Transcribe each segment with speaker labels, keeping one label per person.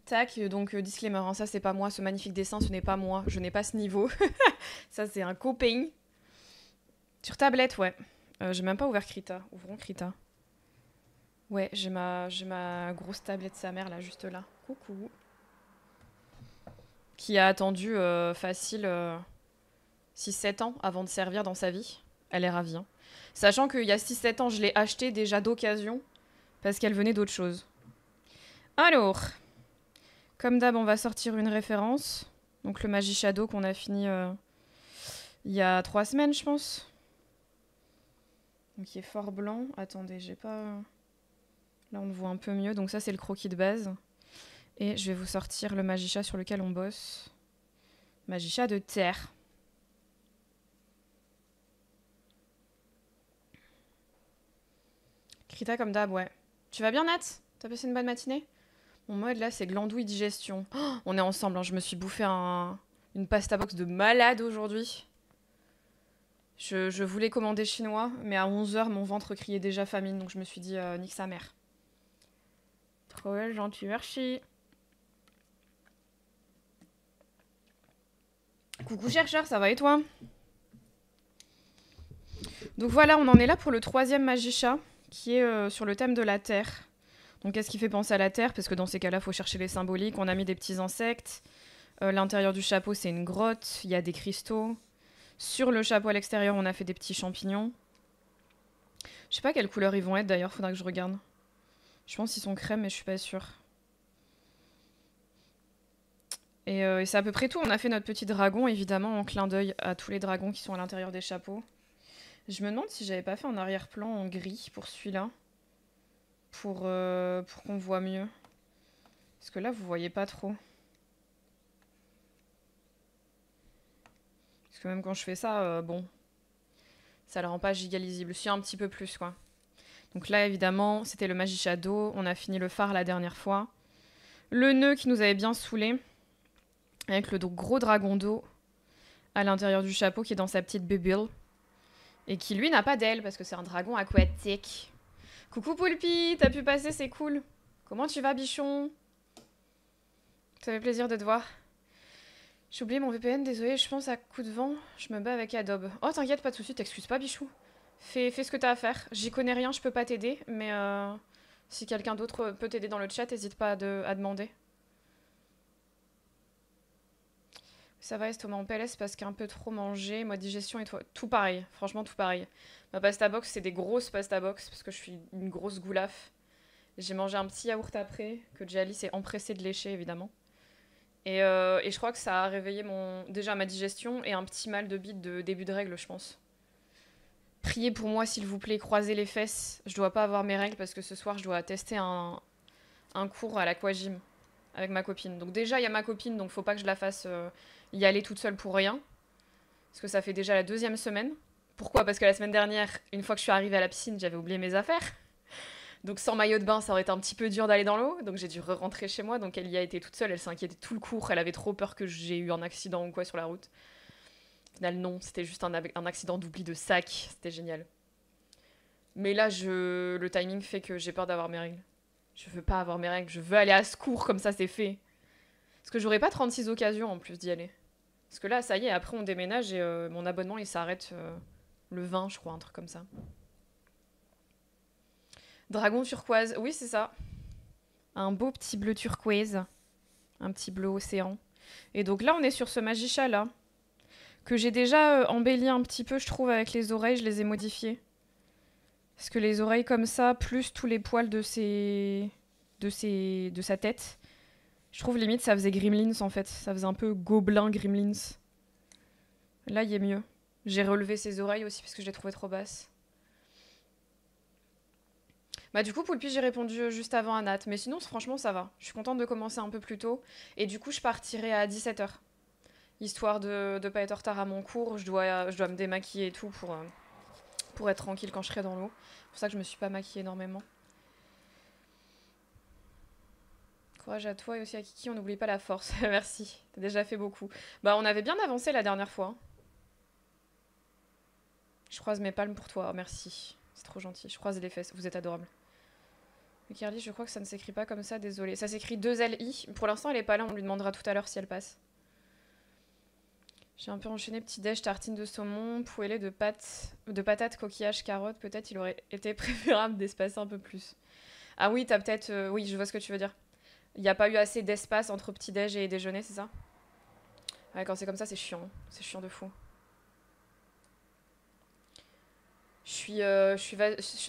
Speaker 1: Tac, donc disclaimer, hein, ça c'est pas moi, ce magnifique dessin, ce n'est pas moi, je n'ai pas ce niveau. Ça c'est un copain. Sur tablette, ouais. J'ai même pas ouvert Krita. Ouvrons Krita. Ouais, j'ai ma grosse tablette sa mère là, juste là. Coucou. Qui a attendu facile 6-7 ans avant de servir dans sa vie. Elle est ravie. Hein. Sachant qu'il y a 6-7 ans, je l'ai achetée déjà d'occasion parce qu'elle venait d'autre chose. Alors, comme d'hab, on va sortir une référence. Donc le Magi Shadow qu'on a fini il y a 3 semaines, je pense. Donc il est fort blanc. Attendez, j'ai pas... Là, on le voit un peu mieux. Donc ça, c'est le croquis de base. Et je vais vous sortir le Magichat sur lequel on bosse. Magichat de terre. Krita comme d'hab, ouais. Tu vas bien, Nat? T'as passé une bonne matinée? Mon mode, là, c'est glandouille digestion. Oh, on est ensemble, hein. Je me suis bouffé une pasta box de malade aujourd'hui. Je voulais commander chinois, mais à 11 h, mon ventre criait déjà famine, donc je me suis dit, nique sa mère. Trop gentil, merci. Coucou chercheur, ça va et toi? Donc voilà, on en est là pour le 3e Magichat, qui est sur le thème de la Terre. Donc qu'est-ce qui fait penser à la Terre? Parce que dans ces cas-là, il faut chercher les symboliques. On a mis des petits insectes. L'intérieur du chapeau, c'est une grotte. Il y a des cristaux. Sur le chapeau à l'extérieur, on a fait des petits champignons. Je sais pas quelle couleur ils vont être d'ailleurs, faudra que je regarde. Je pense qu'ils sont crème, mais je suis pas sûre. Et c'est à peu près tout. On a fait notre petit dragon, évidemment, en clin d'œil à tous les dragons qui sont à l'intérieur des chapeaux. Je me demande si j'avais pas fait un arrière-plan en gris pour celui-là. Pour qu'on voit mieux. Parce que là, vous voyez pas trop. Parce que même quand je fais ça, bon, ça le rend pas giga lisible. Si, un petit peu plus, quoi. Donc là, évidemment, c'était le Magi Shadow. On a fini le phare la dernière fois. Le nœud qui nous avait bien saoulé. Avec le gros dragon d'eau à l'intérieur du chapeau qui est dans sa petite bubble. Et qui, lui, n'a pas d'aile parce que c'est un dragon aquatique. Coucou Poulpi, t'as pu passer, c'est cool. Comment tu vas, bichon? Ça fait plaisir de te voir. J'ai oublié mon VPN, désolé, je pense à coup de vent. Je me bats avec Adobe. Oh, t'inquiète, pas de soucis, t'excuses pas, bichou. Fais ce que t'as à faire. J'y connais rien, je peux pas t'aider, mais si quelqu'un d'autre peut t'aider dans le chat, n'hésite pas à demander. Ça va, estomac en PLS parce qu'un peu trop mangé, moi digestion et toi. Tout pareil, franchement tout pareil. Ma pasta box, c'est des grosses pasta box parce que je suis une grosse goulaf. J'ai mangé un petit yaourt après, que Jali s'est empressée de lécher évidemment. Et je crois que ça a réveillé déjà ma digestion et un petit mal de bite de début de règles, je pense. Priez pour moi s'il vous plaît, croisez les fesses. Je dois pas avoir mes règles parce que ce soir je dois tester un cours à l'aquagym avec ma copine. Donc déjà il y a ma copine, donc faut pas que je la fasse y aller toute seule pour rien. Parce que ça fait déjà la 2e semaine. Pourquoi? Parce que la semaine dernière, une fois que je suis arrivée à la piscine, j'avais oublié mes affaires. Donc sans maillot de bain, ça aurait été un petit peu dur d'aller dans l'eau. Donc j'ai dû rentrer chez moi. Donc elle y a été toute seule. Elle s'est inquiétée tout le cours. Elle avait trop peur que j'ai eu un accident ou quoi sur la route. Au final, non. C'était juste un accident d'oubli de sac. C'était génial. Mais là, le timing fait que j'ai peur d'avoir mes règles. Je veux pas avoir mes règles. Je veux aller à ce cours comme ça, c'est fait. Parce que j'aurais pas 36 occasions en plus d'y aller. Parce que là, ça y est, après on déménage et mon abonnement il s'arrête le 20, je crois, un truc comme ça. Dragon turquoise, oui, c'est ça. Un beau petit bleu turquoise. Un petit bleu océan. Et donc là, on est sur ce Magichat là. Que j'ai déjà embelli un petit peu, je trouve, avec les oreilles, je les ai modifiées. Parce que les oreilles comme ça, plus tous les poils de sa tête, je trouve limite ça faisait Gremlins en fait. Ça faisait un peu gobelin Gremlins. Là, il est mieux. J'ai relevé ses oreilles aussi parce que je les trouvais trop basses. Bah du coup, Poulpi, j'ai répondu juste avant à Nat. Mais sinon, franchement, ça va. Je suis contente de commencer un peu plus tôt. Et du coup, je partirai à 17 h. Histoire de ne pas être en retard à mon cours. Je dois me démaquiller et tout pour être tranquille quand je serai dans l'eau. C'est pour ça que je me suis pas maquillée énormément. Courage à toi et aussi à Kiki, on n'oublie pas la force. Merci, t'as déjà fait beaucoup. Bah on avait bien avancé la dernière fois. Je croise mes palmes pour toi, merci. C'est trop gentil, je croise les fesses, vous êtes adorable. Mais Carly, je crois que ça ne s'écrit pas comme ça, désolé. Ça s'écrit 2LI. Pour l'instant, elle est pas là, on lui demandera tout à l'heure si elle passe. J'ai un peu enchaîné petit déj, tartine de saumon, poêlée de patates, coquillages, carottes. Peut-être il aurait été préférable d'espacer un peu plus. Ah oui, t'as peut-être... oui, je vois ce que tu veux dire. Il n'y a pas eu assez d'espace entre petit déj et déjeuner, c'est ça? Ouais, quand c'est comme ça, c'est chiant. C'est chiant de fou.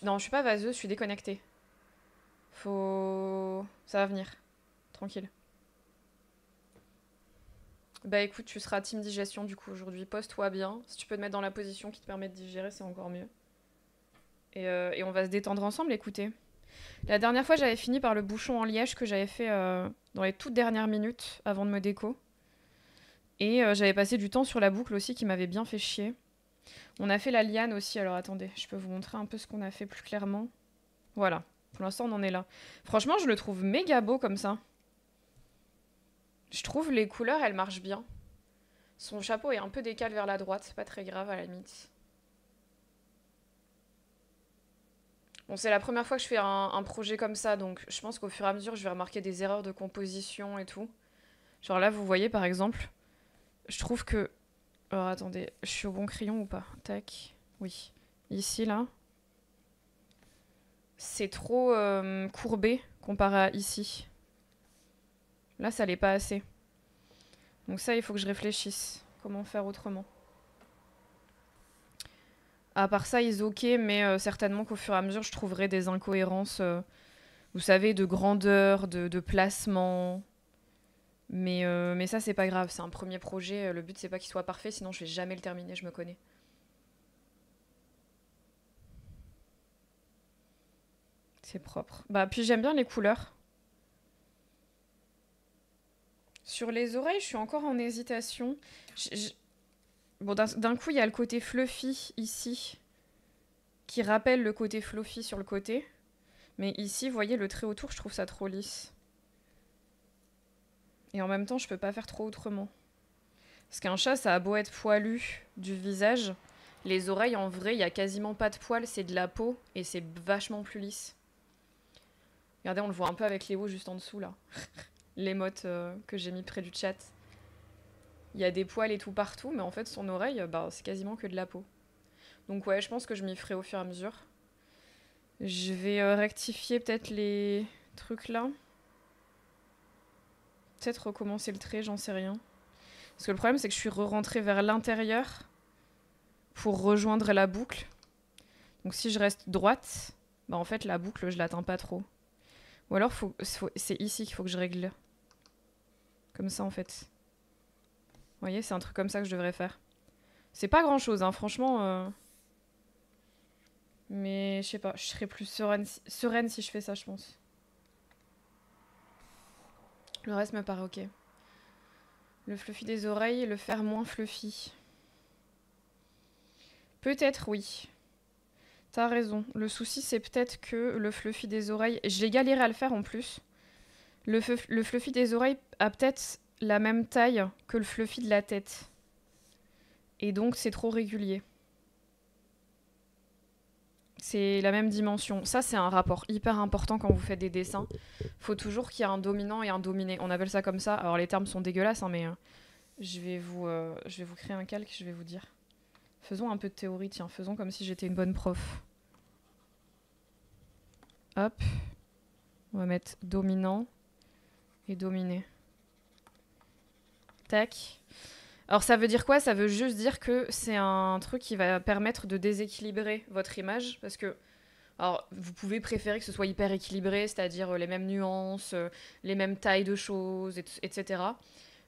Speaker 1: Non, je suis pas vaseuse, je suis déconnectée. Ça va venir. Tranquille. Bah écoute, tu seras team digestion du coup aujourd'hui. Pose-toi bien. Si tu peux te mettre dans la position qui te permet de digérer, c'est encore mieux. Et on va se détendre ensemble, écoutez. La dernière fois, j'avais fini par le bouchon en liège que j'avais fait dans les toutes dernières minutes avant de me déco. Et j'avais passé du temps sur la boucle aussi qui m'avait bien fait chier. On a fait la liane aussi, alors attendez, je peux vous montrer un peu ce qu'on a fait plus clairement. Voilà, pour l'instant on en est là. Franchement, je le trouve méga beau comme ça. Je trouve les couleurs, elles marchent bien. Son chapeau est un peu décalé vers la droite, c'est pas très grave à la limite. Bon, c'est la première fois que je fais un projet comme ça, donc je pense qu'au fur et à mesure, je vais remarquer des erreurs de composition et tout. Genre là, vous voyez par exemple, je trouve que... Alors attendez, je suis au bon crayon ou pas? Tac, oui. Ici, là. C'est trop courbé comparé à ici. Là, ça l'est pas assez. Donc ça, il faut que je réfléchisse. Comment faire autrement? À part ça, ils ok, mais certainement qu'au fur et à mesure, je trouverai des incohérences, vous savez, de grandeur, de placement. Mais ça, c'est pas grave, c'est un premier projet. Le but, c'est pas qu'il soit parfait, sinon je vais jamais le terminer, je me connais. C'est propre. Bah, puis j'aime bien les couleurs. Sur les oreilles, je suis encore en hésitation. Bon, d'un coup, il y a le côté fluffy ici, qui rappelle le côté fluffy sur le côté. Mais ici, vous voyez, le trait autour, je trouve ça trop lisse. Et en même temps, je peux pas faire trop autrement. Parce qu'un chat, ça a beau être poilu du visage, les oreilles, en vrai, il y a quasiment pas de poils, c'est de la peau, et c'est vachement plus lisse. Regardez, on le voit un peu avec Léo juste en dessous, là. L'émote que j'ai mis près du chat. Il y a des poils et tout partout, mais en fait, son oreille, bah, c'est quasiment que de la peau. Donc ouais, je pense que je m'y ferai au fur et à mesure. Je vais rectifier peut-être les trucs là. Peut-être recommencer le trait, j'en sais rien. Parce que le problème, c'est que je suis re-rentrée vers l'intérieur pour rejoindre la boucle. Donc si je reste droite, bah en fait, la boucle, je l'atteins pas trop. Ou alors, c'est ici qu'il faut que je règle. Comme ça, en fait. Vous voyez, c'est un truc comme ça que je devrais faire. C'est pas grand-chose, hein, franchement. Mais je sais pas, je serais plus sereine si je fais ça, je pense. Le reste me paraît ok. Le fluffy des oreilles, le faire moins fluffy. Peut-être oui. T'as raison. Le souci, c'est peut-être que le fluffy des oreilles... J'ai galéré à le faire en plus. Le fluffy des oreilles a peut-être la même taille que le fluffy de la tête. Et donc, c'est trop régulier. C'est la même dimension. Ça, c'est un rapport hyper important quand vous faites des dessins. Faut toujours qu'il y ait un dominant et un dominé. On appelle ça comme ça. Alors, les termes sont dégueulasses, hein, mais je vais vous créer un calque, je vais vous dire. Faisons un peu de théorie, tiens. Faisons comme si j'étais une bonne prof. Hop. On va mettre dominant et dominé. Tac. Alors ça veut dire quoi? Ça veut juste dire que c'est un truc qui va permettre de déséquilibrer votre image. Parce que, alors, vous pouvez préférer que ce soit hyper équilibré, c'est-à-dire les mêmes nuances, les mêmes tailles de choses, etc.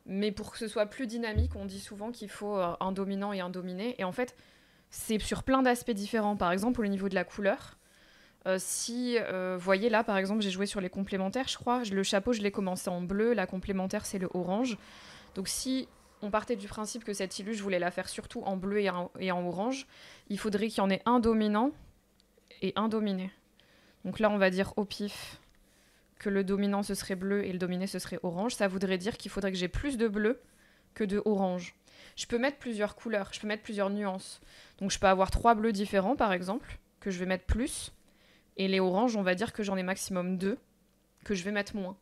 Speaker 1: Mais pour que ce soit plus dynamique, on dit souvent qu'il faut un dominant et un dominé. Et en fait, c'est sur plein d'aspects différents. Par exemple, au niveau de la couleur, si, vous voyez là, par exemple, j'ai joué sur les complémentaires, je crois. Le chapeau, je l'ai commencé en bleu. La complémentaire, c'est le orange. Donc si on partait du principe que cette illusion, je voulais la faire surtout en bleu et en orange, il faudrait qu'il y en ait un dominant et un dominé. Donc là, on va dire au pif que le dominant, ce serait bleu et le dominé, ce serait orange. Ça voudrait dire qu'il faudrait que j'ai plus de bleu que de orange. Je peux mettre plusieurs couleurs, je peux mettre plusieurs nuances. Donc je peux avoir 3 bleus différents, par exemple, que je vais mettre plus, Et les oranges, on va dire que j'en ai maximum 2, que je vais mettre moins.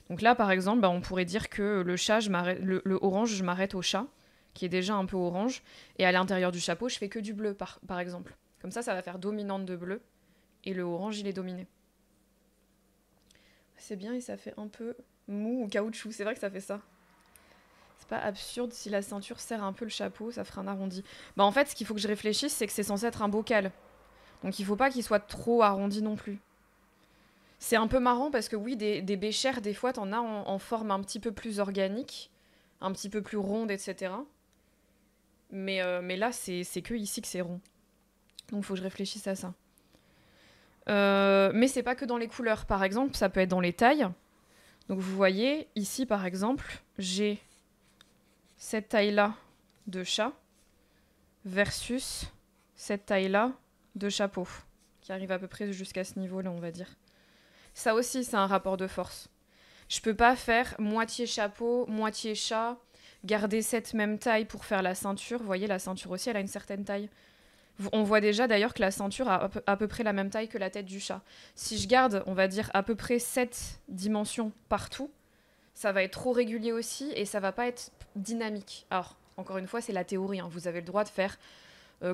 Speaker 1: Donc là, par exemple, bah, on pourrait dire que le chat, le orange, je m'arrête au chat, qui est déjà un peu orange. Et à l'intérieur du chapeau, je fais que du bleu, par exemple. Comme ça va faire dominante de bleu. Et le orange, il est dominé. C'est bien et ça fait un peu mou ou caoutchouc. C'est vrai que ça fait ça. C'est pas absurde si la ceinture serre un peu le chapeau, ça ferait un arrondi. Bah en fait, ce qu'il faut que je réfléchisse, c'est que c'est censé être un bocal. Donc il faut pas qu'il soit trop arrondi non plus. C'est un peu marrant parce que oui, des béchères, des fois, t'en as en forme un petit peu plus organique, un petit peu plus ronde, etc. Mais là, c'est que ici que c'est rond. Donc faut que je réfléchisse à ça. Mais c'est pas que dans les couleurs. Par exemple, ça peut être dans les tailles. Donc vous voyez, ici par exemple, j'ai cette taille-là de chat versus cette taille-là de chapeau, qui arrive à peu près jusqu'à ce niveau-là, on va dire. Ça aussi, c'est un rapport de force. Je peux pas faire moitié chapeau, moitié chat, garder cette même taille pour faire la ceinture. Vous voyez, la ceinture aussi, elle a une certaine taille. On voit déjà d'ailleurs que la ceinture a à peu près la même taille que la tête du chat. Si je garde, on va dire, à peu près 7 dimensions partout, ça va être trop régulier aussi et ça va pas être dynamique. Alors, encore une fois, c'est la théorie. Hein. Vous avez le droit de faire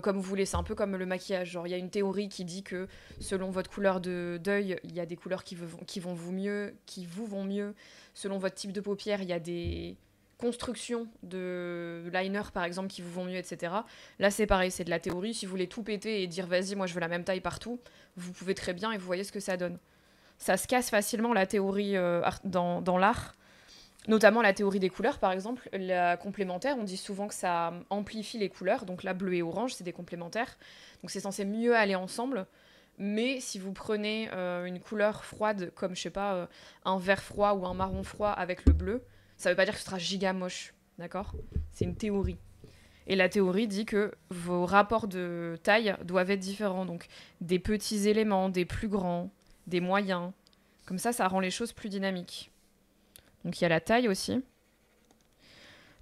Speaker 1: comme vous voulez. C'est un peu comme le maquillage. Genre, il y a une théorie qui dit que selon votre couleur d'œil, il y a des couleurs qui vont vous vont mieux. Selon votre type de paupières, il y a des constructions de liner, par exemple, qui vous vont mieux, etc. Là, c'est pareil. C'est de la théorie. Si vous voulez tout péter et dire, vas-y, moi, je veux la même taille partout, vous pouvez très bien et vous voyez ce que ça donne. Ça se casse facilement, la théorie dans l'art. Notamment la théorie des couleurs, par exemple. La complémentaire, on dit souvent que ça amplifie les couleurs. Donc là, bleu et orange, c'est des complémentaires. Donc c'est censé mieux aller ensemble. Mais si vous prenez une couleur froide, comme, je sais pas, un vert froid ou un marron froid avec le bleu, ça veut pas dire que ce sera giga moche. D'accord ? C'est une théorie. Et la théorie dit que vos rapports de taille doivent être différents. Donc des petits éléments, des plus grands, des moyens. Comme ça rend les choses plus dynamiques. Donc il y a la taille aussi.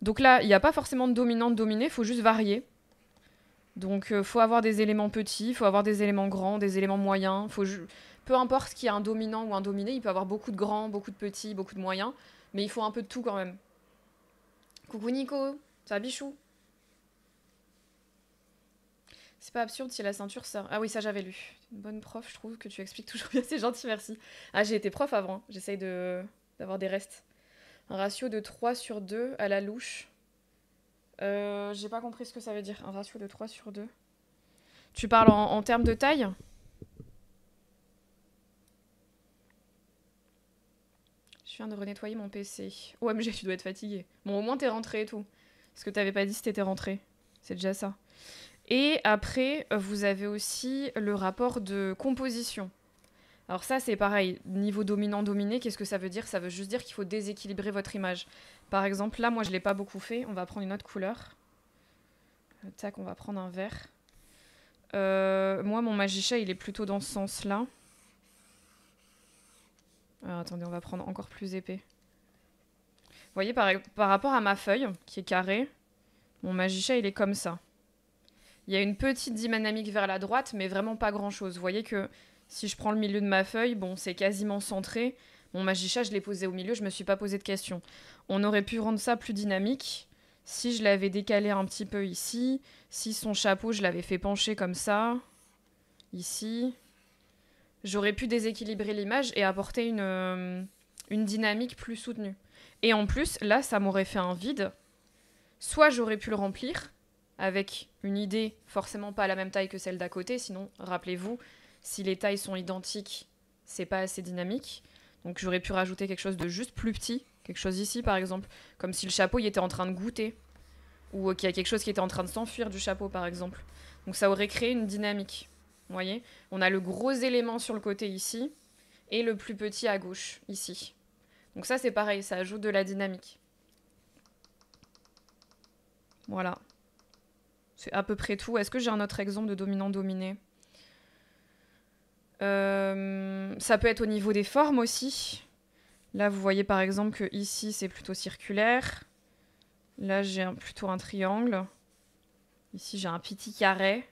Speaker 1: Donc là, il n'y a pas forcément de dominante-dominée, il faut juste varier. Donc faut avoir des éléments petits, il faut avoir des éléments grands, des éléments moyens. Peu importe qu'il y ait un dominant ou un dominé, il peut avoir beaucoup de grands, beaucoup de petits, beaucoup de moyens. Mais il faut un peu de tout quand même. Coucou Nico, ça va bichou? C'est pas absurde si la ceinture sort. Ah oui, ça j'avais lu. Une bonne prof, je trouve que tu expliques toujours bien, c'est gentil, merci. Ah, j'ai été prof avant, hein. J'essaye d'avoir des restes. Un ratio de 3/2 à la louche. J'ai pas compris ce que ça veut dire, un ratio de 3/2. Tu parles en termes de taille? Je viens de renettoyer mon PC. OMG, tu dois être fatigué. Bon, au moins t'es rentré et tout. Parce que t'avais pas dit si t'étais rentré. C'est déjà ça. Et après, vous avez aussi le rapport de composition. Alors ça, c'est pareil. Niveau dominant-dominé, qu'est-ce que ça veut dire? Ça veut juste dire qu'il faut déséquilibrer votre image. Par exemple, là, moi, je l'ai pas beaucoup fait. On va prendre une autre couleur. Tac, on va prendre un vert. Moi, mon magichat, il est plutôt dans ce sens-là. Alors, attendez, on va prendre encore plus épais. Vous voyez, par rapport à ma feuille, qui est carrée, mon magichat, il est comme ça. Il y a une petite dynamique vers la droite, mais vraiment pas grand-chose. Vous voyez que si je prends le milieu de ma feuille, bon, c'est quasiment centré. Mon magichat, je l'ai posé au milieu, je me suis pas posé de questions. On aurait pu rendre ça plus dynamique si je l'avais décalé un petit peu ici, si son chapeau, je l'avais fait pencher comme ça, ici. J'aurais pu déséquilibrer l'image et apporter une dynamique plus soutenue. Et en plus, là, ça m'aurait fait un vide. Soit j'aurais pu le remplir avec une idée forcément pas à la même taille que celle d'à côté, sinon, rappelez-vous, si les tailles sont identiques, c'est pas assez dynamique. Donc j'aurais pu rajouter quelque chose de juste plus petit, quelque chose ici par exemple, comme si le chapeau il était en train de goûter, ou qu'il y a quelque chose qui était en train de s'enfuir du chapeau par exemple. Donc ça aurait créé une dynamique. Vous voyez ? On a le gros élément sur le côté ici, et le plus petit à gauche, ici. Donc ça c'est pareil, ça ajoute de la dynamique. Voilà. C'est à peu près tout. Est-ce que j'ai un autre exemple de dominant-dominé ? Ça peut être au niveau des formes aussi. Là, vous voyez par exemple que ici, c'est plutôt circulaire. Là, j'ai plutôt un triangle. Ici, j'ai un petit carré.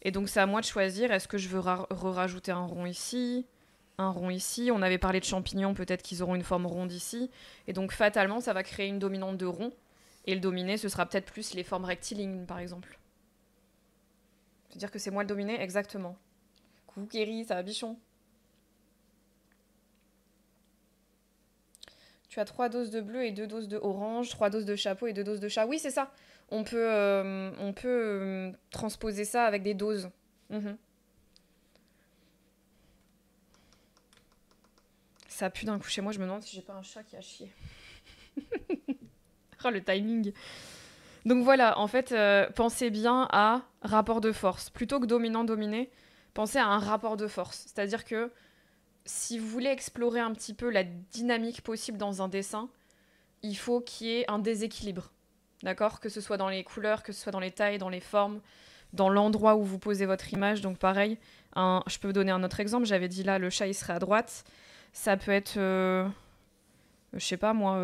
Speaker 1: Et donc c'est à moi de choisir, est-ce que je veux rajouter un rond ici, un rond ici. On avait parlé de champignons, peut-être qu'ils auront une forme ronde ici. Et donc fatalement, ça va créer une dominante de rond. Et le dominé, ce sera peut-être plus les formes rectilignes, par exemple. C'est-à-dire que c'est moi le dominé, exactement. Coucou Kéry, ça va bichon? Tu as 3 doses de bleu et 2 doses de orange, 3 doses de chapeau et 2 doses de chat. Oui, c'est ça. On peut transposer ça avec des doses. Mhm. Ça pue d'un coup chez moi, je me demande si j'ai pas un chat qui a chié. Oh, le timing. Donc voilà, en fait, pensez bien à rapport de force. Plutôt que dominant-dominé, pensez à un rapport de force. C'est-à-dire que si vous voulez explorer un petit peu la dynamique possible dans un dessin, il faut qu'il y ait un déséquilibre. D'accord? Que ce soit dans les couleurs, que ce soit dans les tailles, dans les formes, dans l'endroit où vous posez votre image. Donc pareil, je peux vous donner un autre exemple. J'avais dit là, le chat, il serait à droite. Ça peut être... je sais pas moi,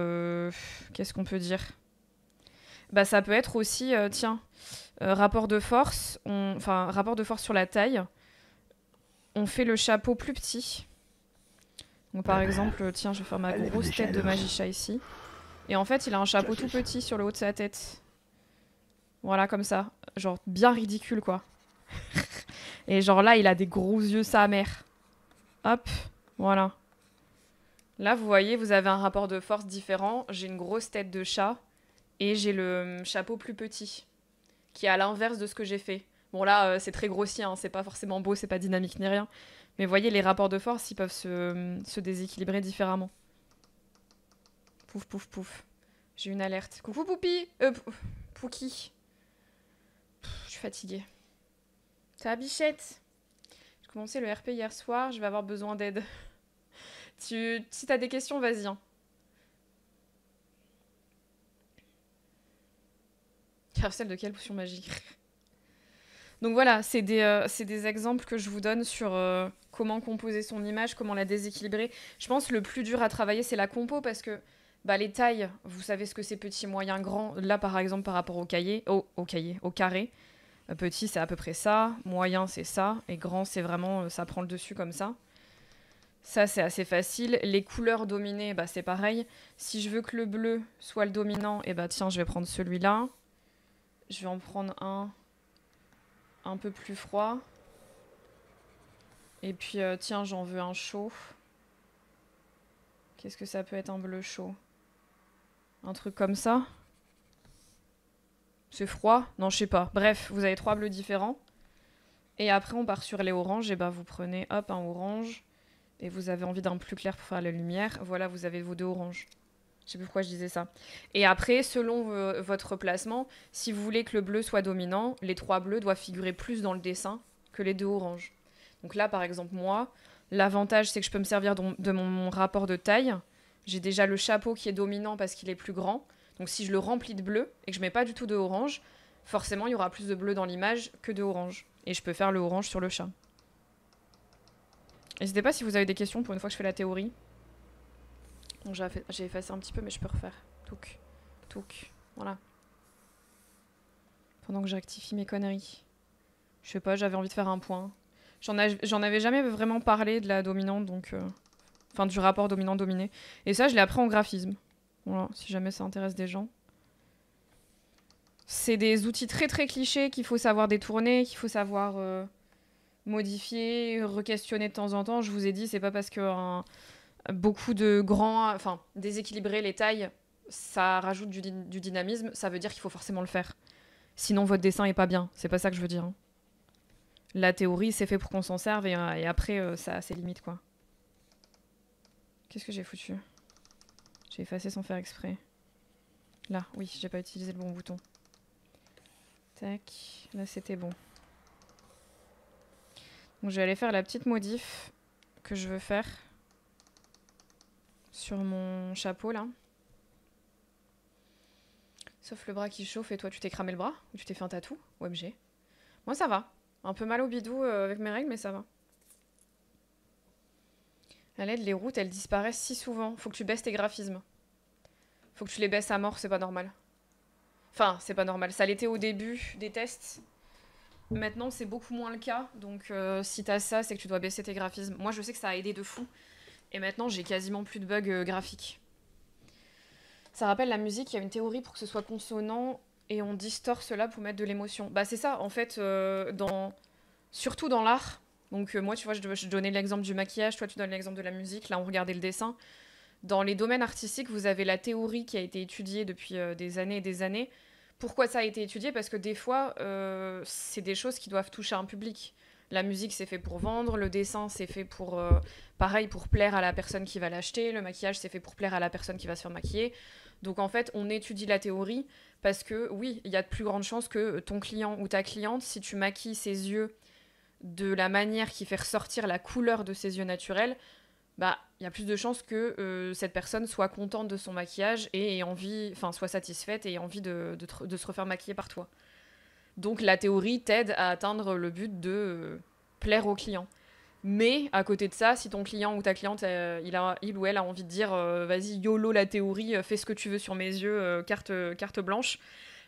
Speaker 1: qu'est-ce qu'on peut dire? Bah ça peut être aussi, rapport de force. Enfin, rapport de force sur la taille. On fait le chapeau plus petit. Donc par exemple, tiens, je vais faire ma grosse tête de Magichat ici. Et en fait, il a un chapeau tout petit sur le haut de sa tête. Voilà, comme ça. Genre, bien ridicule, quoi. Et genre là, il a des gros yeux sa mère. Hop, voilà. Là, vous voyez, vous avez un rapport de force différent. J'ai une grosse tête de chat. Et j'ai le chapeau plus petit. Qui est à l'inverse de ce que j'ai fait. Bon là, c'est très grossier, hein, c'est pas forcément beau, c'est pas dynamique ni rien. Mais vous voyez, les rapports de force, ils peuvent se déséquilibrer différemment. Pouf, pouf, pouf. J'ai une alerte. Coucou Poupi Pouki. Je suis fatiguée. Ça va, bichette? J'ai commencé le RP hier soir, je vais avoir besoin d'aide. Si t'as des questions, vas-y. Hein. Carcel de quelle potion magique? Donc voilà, c'est des exemples que je vous donne sur comment composer son image, comment la déséquilibrer. Je pense que le plus dur à travailler, c'est la compo, parce que bah, les tailles, vous savez ce que c'est petit, moyen, grand. Là, par exemple, par rapport au carré. Petit, c'est à peu près ça. Moyen, c'est ça. Et grand, c'est vraiment, ça prend le dessus comme ça. Ça, c'est assez facile. Les couleurs dominées, bah, c'est pareil. Si je veux que le bleu soit le dominant, et bah tiens, je vais prendre celui-là. Je vais en prendre un peu plus froid. Et puis, tiens, j'en veux un chaud. Qu'est-ce que ça peut être un bleu chaud? Un truc comme ça? C'est froid? Non, je sais pas. Bref, vous avez 3 bleus différents. Et après, on part sur les oranges. Et bah, vous prenez, hop, un orange. Et vous avez envie d'un plus clair pour faire la lumière. Voilà, vous avez vos 2 oranges. Je sais plus pourquoi je disais ça. Et après, selon votre placement, si vous voulez que le bleu soit dominant, les 3 bleus doivent figurer plus dans le dessin que les 2 oranges. Donc là, par exemple, moi, l'avantage, c'est que je peux me servir de mon rapport de taille. J'ai déjà le chapeau qui est dominant parce qu'il est plus grand. Donc si je le remplis de bleu et que je mets pas du tout de orange, forcément, il y aura plus de bleu dans l'image que de orange. Et je peux faire le orange sur le chat. N'hésitez pas si vous avez des questions pour une fois que je fais la théorie. Bon, j'ai effacé un petit peu, mais je peux refaire. Touc, touc, voilà. Pendant que je rectifie mes conneries. Je sais pas, j'avais envie de faire un point. J'en avais jamais vraiment parlé de la dominante, donc... Enfin, du rapport dominant-dominé. Et ça, je l'ai appris en graphisme. Voilà, si jamais ça intéresse des gens. C'est des outils très très clichés qu'il faut savoir détourner, qu'il faut savoir modifier, re-questionner de temps en temps. Je vous ai dit, c'est pas parce que beaucoup de grands... Enfin, déséquilibrer les tailles, ça rajoute du dynamisme, ça veut dire qu'il faut forcément le faire. Sinon, votre dessin est pas bien. C'est pas ça que je veux dire. Hein. La théorie, c'est fait pour qu'on s'en serve, et après, ça a ses limites, quoi. Qu'est-ce que j'ai foutu? J'ai effacé sans faire exprès. Là, oui, j'ai pas utilisé le bon bouton. Tac, là c'était bon. Donc je vais aller faire la petite modif que je veux faire sur mon chapeau là. Sauf le bras qui chauffe, et toi tu t'es cramé le bras? Ou tu t'es fait un tatou? OMG. Moi ça va. Un peu mal au bidou avec mes règles, mais ça va. À l'aide, les routes, elles disparaissent si souvent. Faut que tu baisses tes graphismes. Faut que tu les baisses à mort, c'est pas normal. Enfin, c'est pas normal. Ça l'était au début des tests. Maintenant, c'est beaucoup moins le cas. Donc, si t'as ça, c'est que tu dois baisser tes graphismes. Moi, je sais que ça a aidé de fou. Et maintenant, j'ai quasiment plus de bugs graphiques. Ça rappelle la musique, il y a une théorie pour que ce soit consonant et on distord cela pour mettre de l'émotion. Bah, c'est ça, en fait, surtout dans l'art. Donc, moi, tu vois, je donnais l'exemple du maquillage, toi, tu donnes l'exemple de la musique. Là, on regardait le dessin. Dans les domaines artistiques, vous avez la théorie qui a été étudiée depuis des années et des années. Pourquoi ça a été étudié? Parce que des fois, c'est des choses qui doivent toucher un public. La musique, c'est fait pour vendre. Le dessin, c'est fait pour, pareil, pour plaire à la personne qui va l'acheter. Le maquillage, c'est fait pour plaire à la personne qui va se faire maquiller. Donc en fait, on étudie la théorie parce que oui, il y a de plus grandes chances que ton client ou ta cliente, si tu maquilles ses yeux de la manière qui fait ressortir la couleur de ses yeux naturels, bah, il y a plus de chances que cette personne soit contente de son maquillage et ait envie, enfin, soit satisfaite et ait envie de se refaire maquiller par toi. Donc la théorie t'aide à atteindre le but de plaire au client. Mais à côté de ça, si ton client ou ta cliente, il ou elle a envie de dire vas-y, YOLO la théorie, fais ce que tu veux sur mes yeux, carte blanche,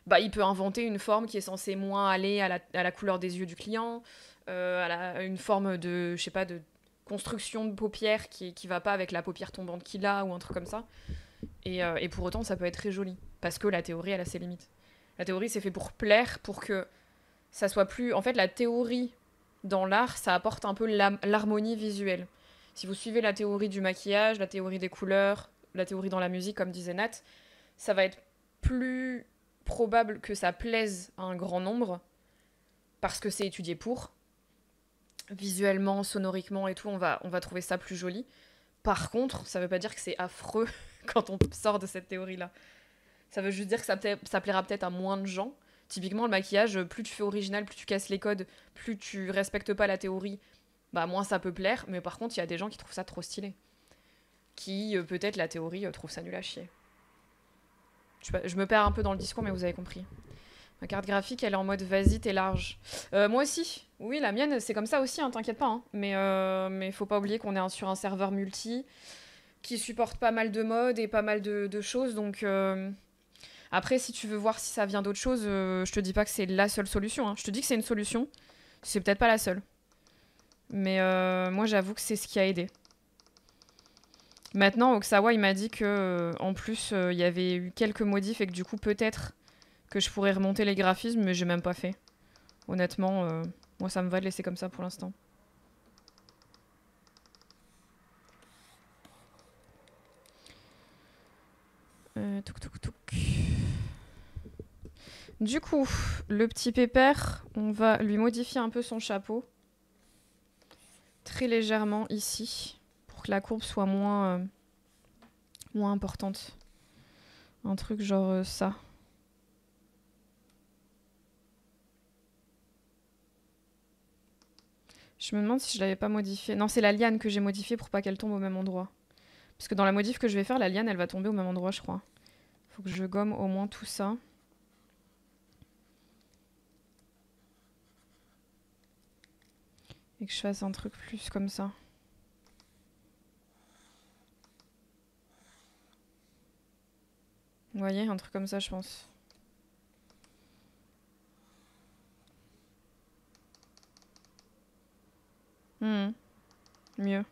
Speaker 1: bah, il peut inventer une forme qui est censée moins aller à la couleur des yeux du client, une forme de, je sais pas, de construction de paupières qui va pas avec la paupière tombante qu'il a ou un truc comme ça. Et pour autant, ça peut être très joli. Parce que la théorie, elle a ses limites. La théorie, c'est fait pour plaire, pour que ça soit plus... En fait, la théorie dans l'art, ça apporte un peu l'harmonie visuelle. Si vous suivez la théorie du maquillage, la théorie des couleurs, la théorie dans la musique, comme disait Nat, ça va être plus probable que ça plaise à un grand nombre, parce que c'est étudié pour. Visuellement, sonoriquement et tout, on va trouver ça plus joli. Par contre, ça veut pas dire que c'est affreux quand on sort de cette théorie-là. Ça veut juste dire que ça plaira peut-être à moins de gens. Typiquement, le maquillage, plus tu fais original, plus tu casses les codes, plus tu respectes pas la théorie, bah moins ça peut plaire. Mais par contre, il y a des gens qui trouvent ça trop stylé. Qui, peut-être, la théorie, trouvent ça nul à chier. Je me perds un peu dans le discours, mais vous avez compris. Ma carte graphique, elle est en mode vas-y, t'es large. Moi aussi. Oui, la mienne, c'est comme ça aussi, hein, t'inquiète pas. Hein. Mais faut pas oublier qu'on est sur un serveur multi qui supporte pas mal de modes et pas mal de choses. Donc après, si tu veux voir si ça vient d'autre chose, je te dis pas que c'est la seule solution. Hein. Je te dis que c'est une solution. C'est peut-être pas la seule. Mais moi, j'avoue que c'est ce qui a aidé. Maintenant, Oksawa, il m'a dit que en plus, il y avait eu quelques modifs et que du coup, peut-être que je pourrais remonter les graphismes, mais j'ai même pas fait. Honnêtement, moi ça me va de laisser comme ça pour l'instant. Touk touk touk. Du coup, le petit pépère, on va lui modifier un peu son chapeau. Très légèrement ici, pour que la courbe soit moins importante. Un truc genre ça. Je me demande si je l'avais pas modifié. Non, c'est la liane que j'ai modifiée pour pas qu'elle tombe au même endroit. Parce que dans la modif que je vais faire, la liane, elle va tomber au même endroit, je crois. Faut que je gomme au moins tout ça. Et que je fasse un truc plus comme ça. Vous voyez, un truc comme ça, je pense. Mieux.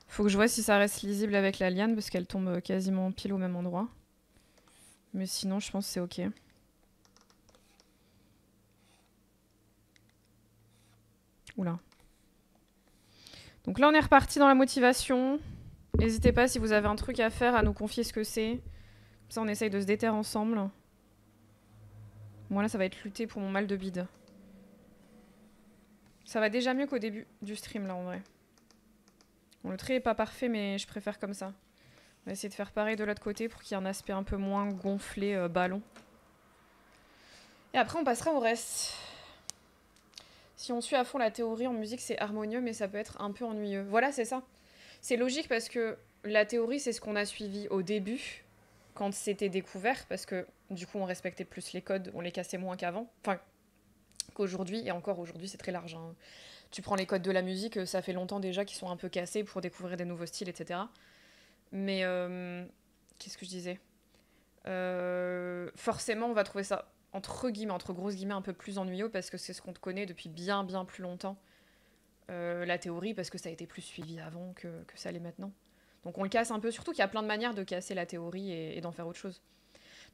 Speaker 1: Faut que je vois si ça reste lisible avec la liane parce qu'elle tombe quasiment pile au même endroit. Mais sinon, je pense que c'est ok. Oula. Donc là, on est reparti dans la motivation. N'hésitez pas si vous avez un truc à faire à nous confier ce que c'est. Comme ça, on essaye de se déterrer ensemble. Moi, là, ça va être lutter pour mon mal de bide. Ça va déjà mieux qu'au début du stream, là, en vrai. Bon, le trait est pas parfait, mais je préfère comme ça. On va essayer de faire pareil de l'autre côté pour qu'il y ait un aspect un peu moins gonflé, ballon. Et après, on passera au reste. Si on suit à fond la théorie en musique, c'est harmonieux, mais ça peut être un peu ennuyeux. Voilà, c'est ça. C'est logique parce que la théorie, c'est ce qu'on a suivi au début, quand c'était découvert, parce que du coup, on respectait plus les codes, on les cassait moins qu'avant. Enfin, qu'aujourd'hui, et encore aujourd'hui, c'est très large. Hein. Tu prends les codes de la musique, ça fait longtemps déjà qu'ils sont un peu cassés pour découvrir des nouveaux styles, etc. Mais qu'est-ce que je disais forcément, on va trouver ça entre guillemets, entre grosses guillemets, un peu plus ennuyeux parce que c'est ce qu'on te connaît depuis bien bien plus longtemps. La théorie parce que ça a été plus suivi avant que ça l'est maintenant. Donc on le casse un peu, surtout qu'il y a plein de manières de casser la théorie et d'en faire autre chose.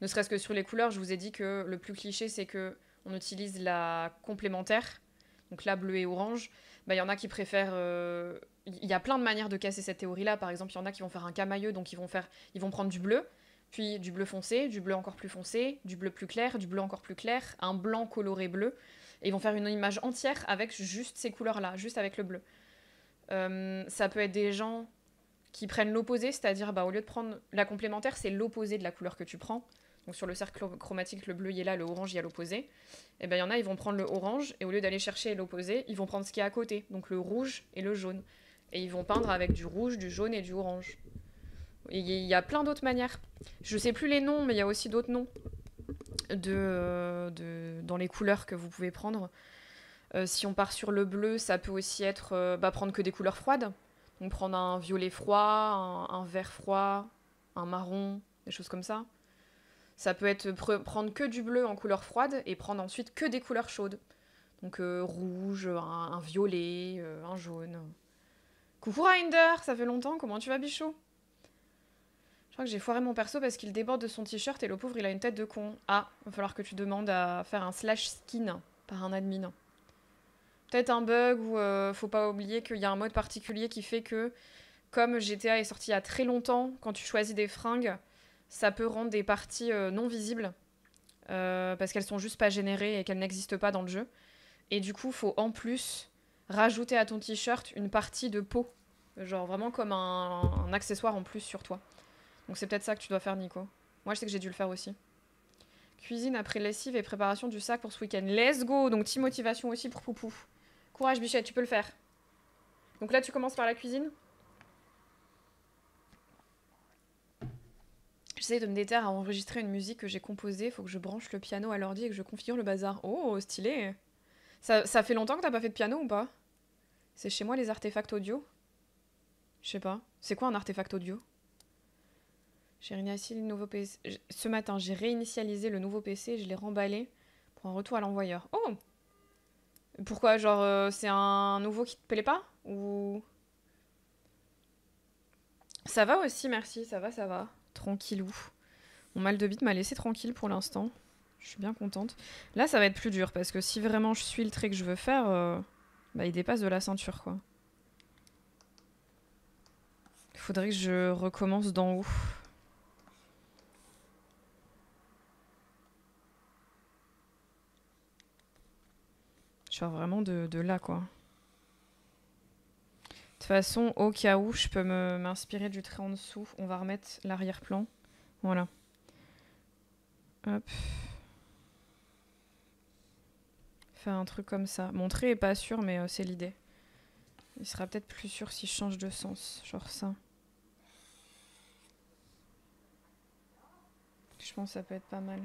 Speaker 1: Ne serait-ce que sur les couleurs, je vous ai dit que le plus cliché c'est que on utilise la complémentaire, donc là bleu et orange. Bah, y en a qui préfèrent... Il y a plein de manières de casser cette théorie-là. Par exemple, il y en a qui vont faire un camailleux, donc ils vont prendre du bleu, puis du bleu foncé, du bleu encore plus foncé, du bleu plus clair, du bleu encore plus clair, un blanc coloré bleu. Et ils vont faire une image entière avec juste ces couleurs-là, juste avec le bleu. Ça peut être des gens qui prennent l'opposé, c'est-à-dire bah, au lieu de prendre la complémentaire, c'est l'opposé de la couleur que tu prends. Donc sur le cercle chromatique, le bleu il est là, le orange il y a l'opposé. Et ben il y en a, ils vont prendre le orange, et au lieu d'aller chercher l'opposé, ils vont prendre ce qui est à côté, donc le rouge et le jaune. Et ils vont peindre avec du rouge, du jaune et du orange. Il y a plein d'autres manières. Je sais plus les noms, mais il y a aussi d'autres noms dans les couleurs que vous pouvez prendre. Si on part sur le bleu, ça peut aussi être prendre que des couleurs froides. Donc prendre un violet froid, un vert froid, un marron, des choses comme ça. Ça peut être prendre que du bleu en couleur froide et prendre ensuite que des couleurs chaudes. Donc rouge, un violet, un jaune. Coucou Rinder, ça fait longtemps, comment tu vas bichot? Je crois que j'ai foiré mon perso parce qu'il déborde de son t-shirt et le pauvre il a une tête de con. Ah, va falloir que tu demandes à faire un slash skin par un admin. Peut-être un bug ou faut pas oublier qu'il y a un mode particulier qui fait que, comme GTA est sorti il y a très longtemps, quand tu choisis des fringues, ça peut rendre des parties non visibles parce qu'elles sont juste pas générées et qu'elles n'existent pas dans le jeu. Et du coup, faut en plus rajouter à ton t-shirt une partie de peau, genre vraiment comme un accessoire en plus sur toi. Donc c'est peut-être ça que tu dois faire, Nico. Moi, je sais que j'ai dû le faire aussi. Cuisine après lessive et préparation du sac pour ce week-end. Let's go! Donc, team motivation aussi pour Poupou. Courage, Bichette, tu peux le faire. Donc là, tu commences par la cuisine. J'essaie de me déterre à enregistrer une musique que j'ai composée. Faut que je branche le piano à l'ordi et que je configure le bazar. Oh, stylé! Ça fait longtemps que t'as pas fait de piano ou pas? C'est chez moi les artefacts audio? Je sais pas. C'est quoi un artefact audio? J'ai réinitialisé le nouveau PC. Ce matin, j'ai réinitialisé le nouveau PC et je l'ai remballé pour un retour à l'envoyeur. Oh! Pourquoi? Genre, c'est un nouveau qui te plaît pas? Ou... Ça va aussi, merci. Ça va, ça va. Tranquillou. Mon mal de bite m'a laissé tranquille pour l'instant. Je suis bien contente. Là, ça va être plus dur parce que si vraiment je suis le trait que je veux faire, bah, il dépasse de la ceinture, quoi. Il faudrait que je recommence d'en haut. Genre vraiment de là, quoi. De toute façon, au cas où, je peux m'inspirer du trait en dessous. On va remettre l'arrière-plan. Voilà. Hop. Faire un truc comme ça. Mon trait est pas sûr, mais c'est l'idée. Il sera peut-être plus sûr si je change de sens. Genre ça. Je pense que ça peut être pas mal.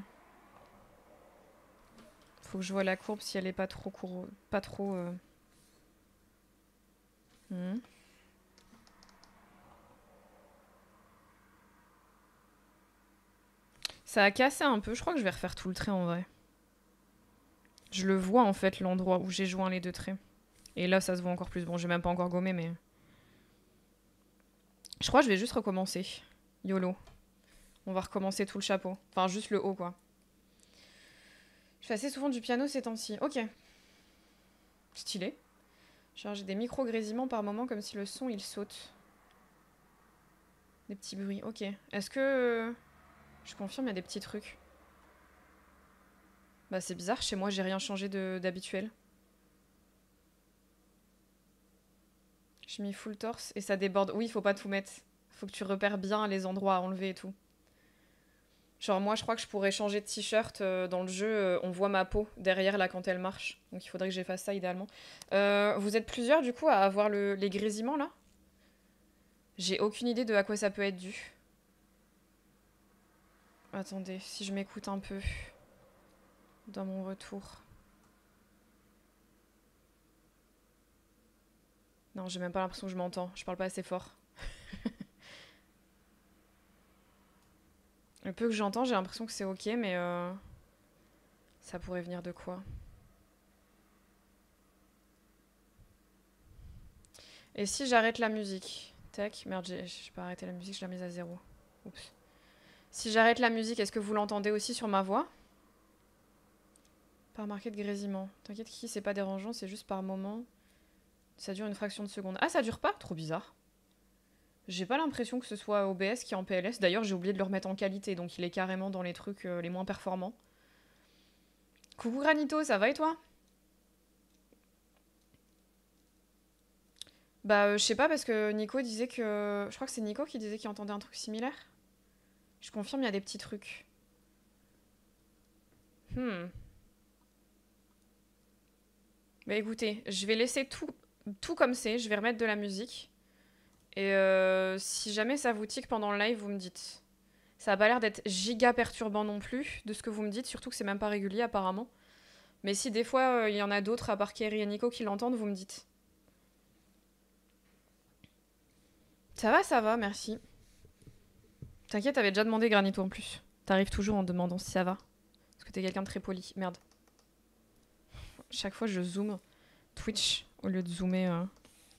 Speaker 1: Faut que je vois la courbe si elle est pas trop pas trop... Ça a cassé un peu. Je crois que je vais refaire tout le trait en vrai. Je le vois en fait, l'endroit où j'ai joint les deux traits. Et là, ça se voit encore plus. Bon, j'ai même pas encore gommé, mais... Je crois que je vais juste recommencer. YOLO. On va recommencer tout le chapeau. Enfin, juste le haut, quoi. Je fais assez souvent du piano ces temps-ci. Ok. Stylé. Genre, j'ai des micro-grésillements par moment, comme si le son, il saute. Des petits bruits. Ok. Est-ce que... Je confirme, il y a des petits trucs. Bah, c'est bizarre. Chez moi, j'ai rien changé d'habituel. J'ai mis full torse et ça déborde. Oui, il faut pas tout mettre. Faut que tu repères bien les endroits à enlever et tout. Genre moi je crois que je pourrais changer de t-shirt dans le jeu, on voit ma peau derrière là quand elle marche. Donc il faudrait que j'efface ça idéalement. Vous êtes plusieurs du coup à avoir les grésillements là? J'ai aucune idée de à quoi ça peut être dû. Attendez, si je m'écoute un peu dans mon retour. Non, j'ai même pas l'impression que je m'entends, je parle pas assez fort. Le peu que j'entends, j'ai l'impression que c'est ok, mais Ça pourrait venir de quoi? Et si j'arrête la musique? Tac, merde, j'ai pas arrêté la musique, je l'ai mise à 0. Oups. Si j'arrête la musique, est-ce que vous l'entendez aussi sur ma voix? Pas remarqué de grésillement. T'inquiète Kiki, c'est pas dérangeant, c'est juste par moment. Ça dure une fraction de seconde. Ah, ça dure pas? Trop bizarre. J'ai pas l'impression que ce soit OBS qui est en PLS. D'ailleurs, j'ai oublié de le remettre en qualité, donc il est carrément dans les trucs les moins performants. Coucou Granito, ça va et toi? Bah, je sais pas parce que Nico disait que... Je crois que c'est Nico qui disait qu'il entendait un truc similaire. Je confirme, il y a des petits trucs. Bah écoutez, je vais laisser tout comme c'est. Je vais remettre de la musique. Et si jamais ça vous tique pendant le live, vous me dites. Ça a pas l'air d'être giga perturbant non plus, de ce que vous me dites. Surtout que c'est même pas régulier apparemment. Mais si des fois il y en a d'autres à part Kerry et Nico qui l'entendent, vous me dites. Ça va, merci. T'inquiète, t'avais déjà demandé Granito en plus. T'arrives toujours en demandant si ça va. Parce que t'es quelqu'un de très poli. Merde. Chaque fois je zoome Twitch au lieu de zoomer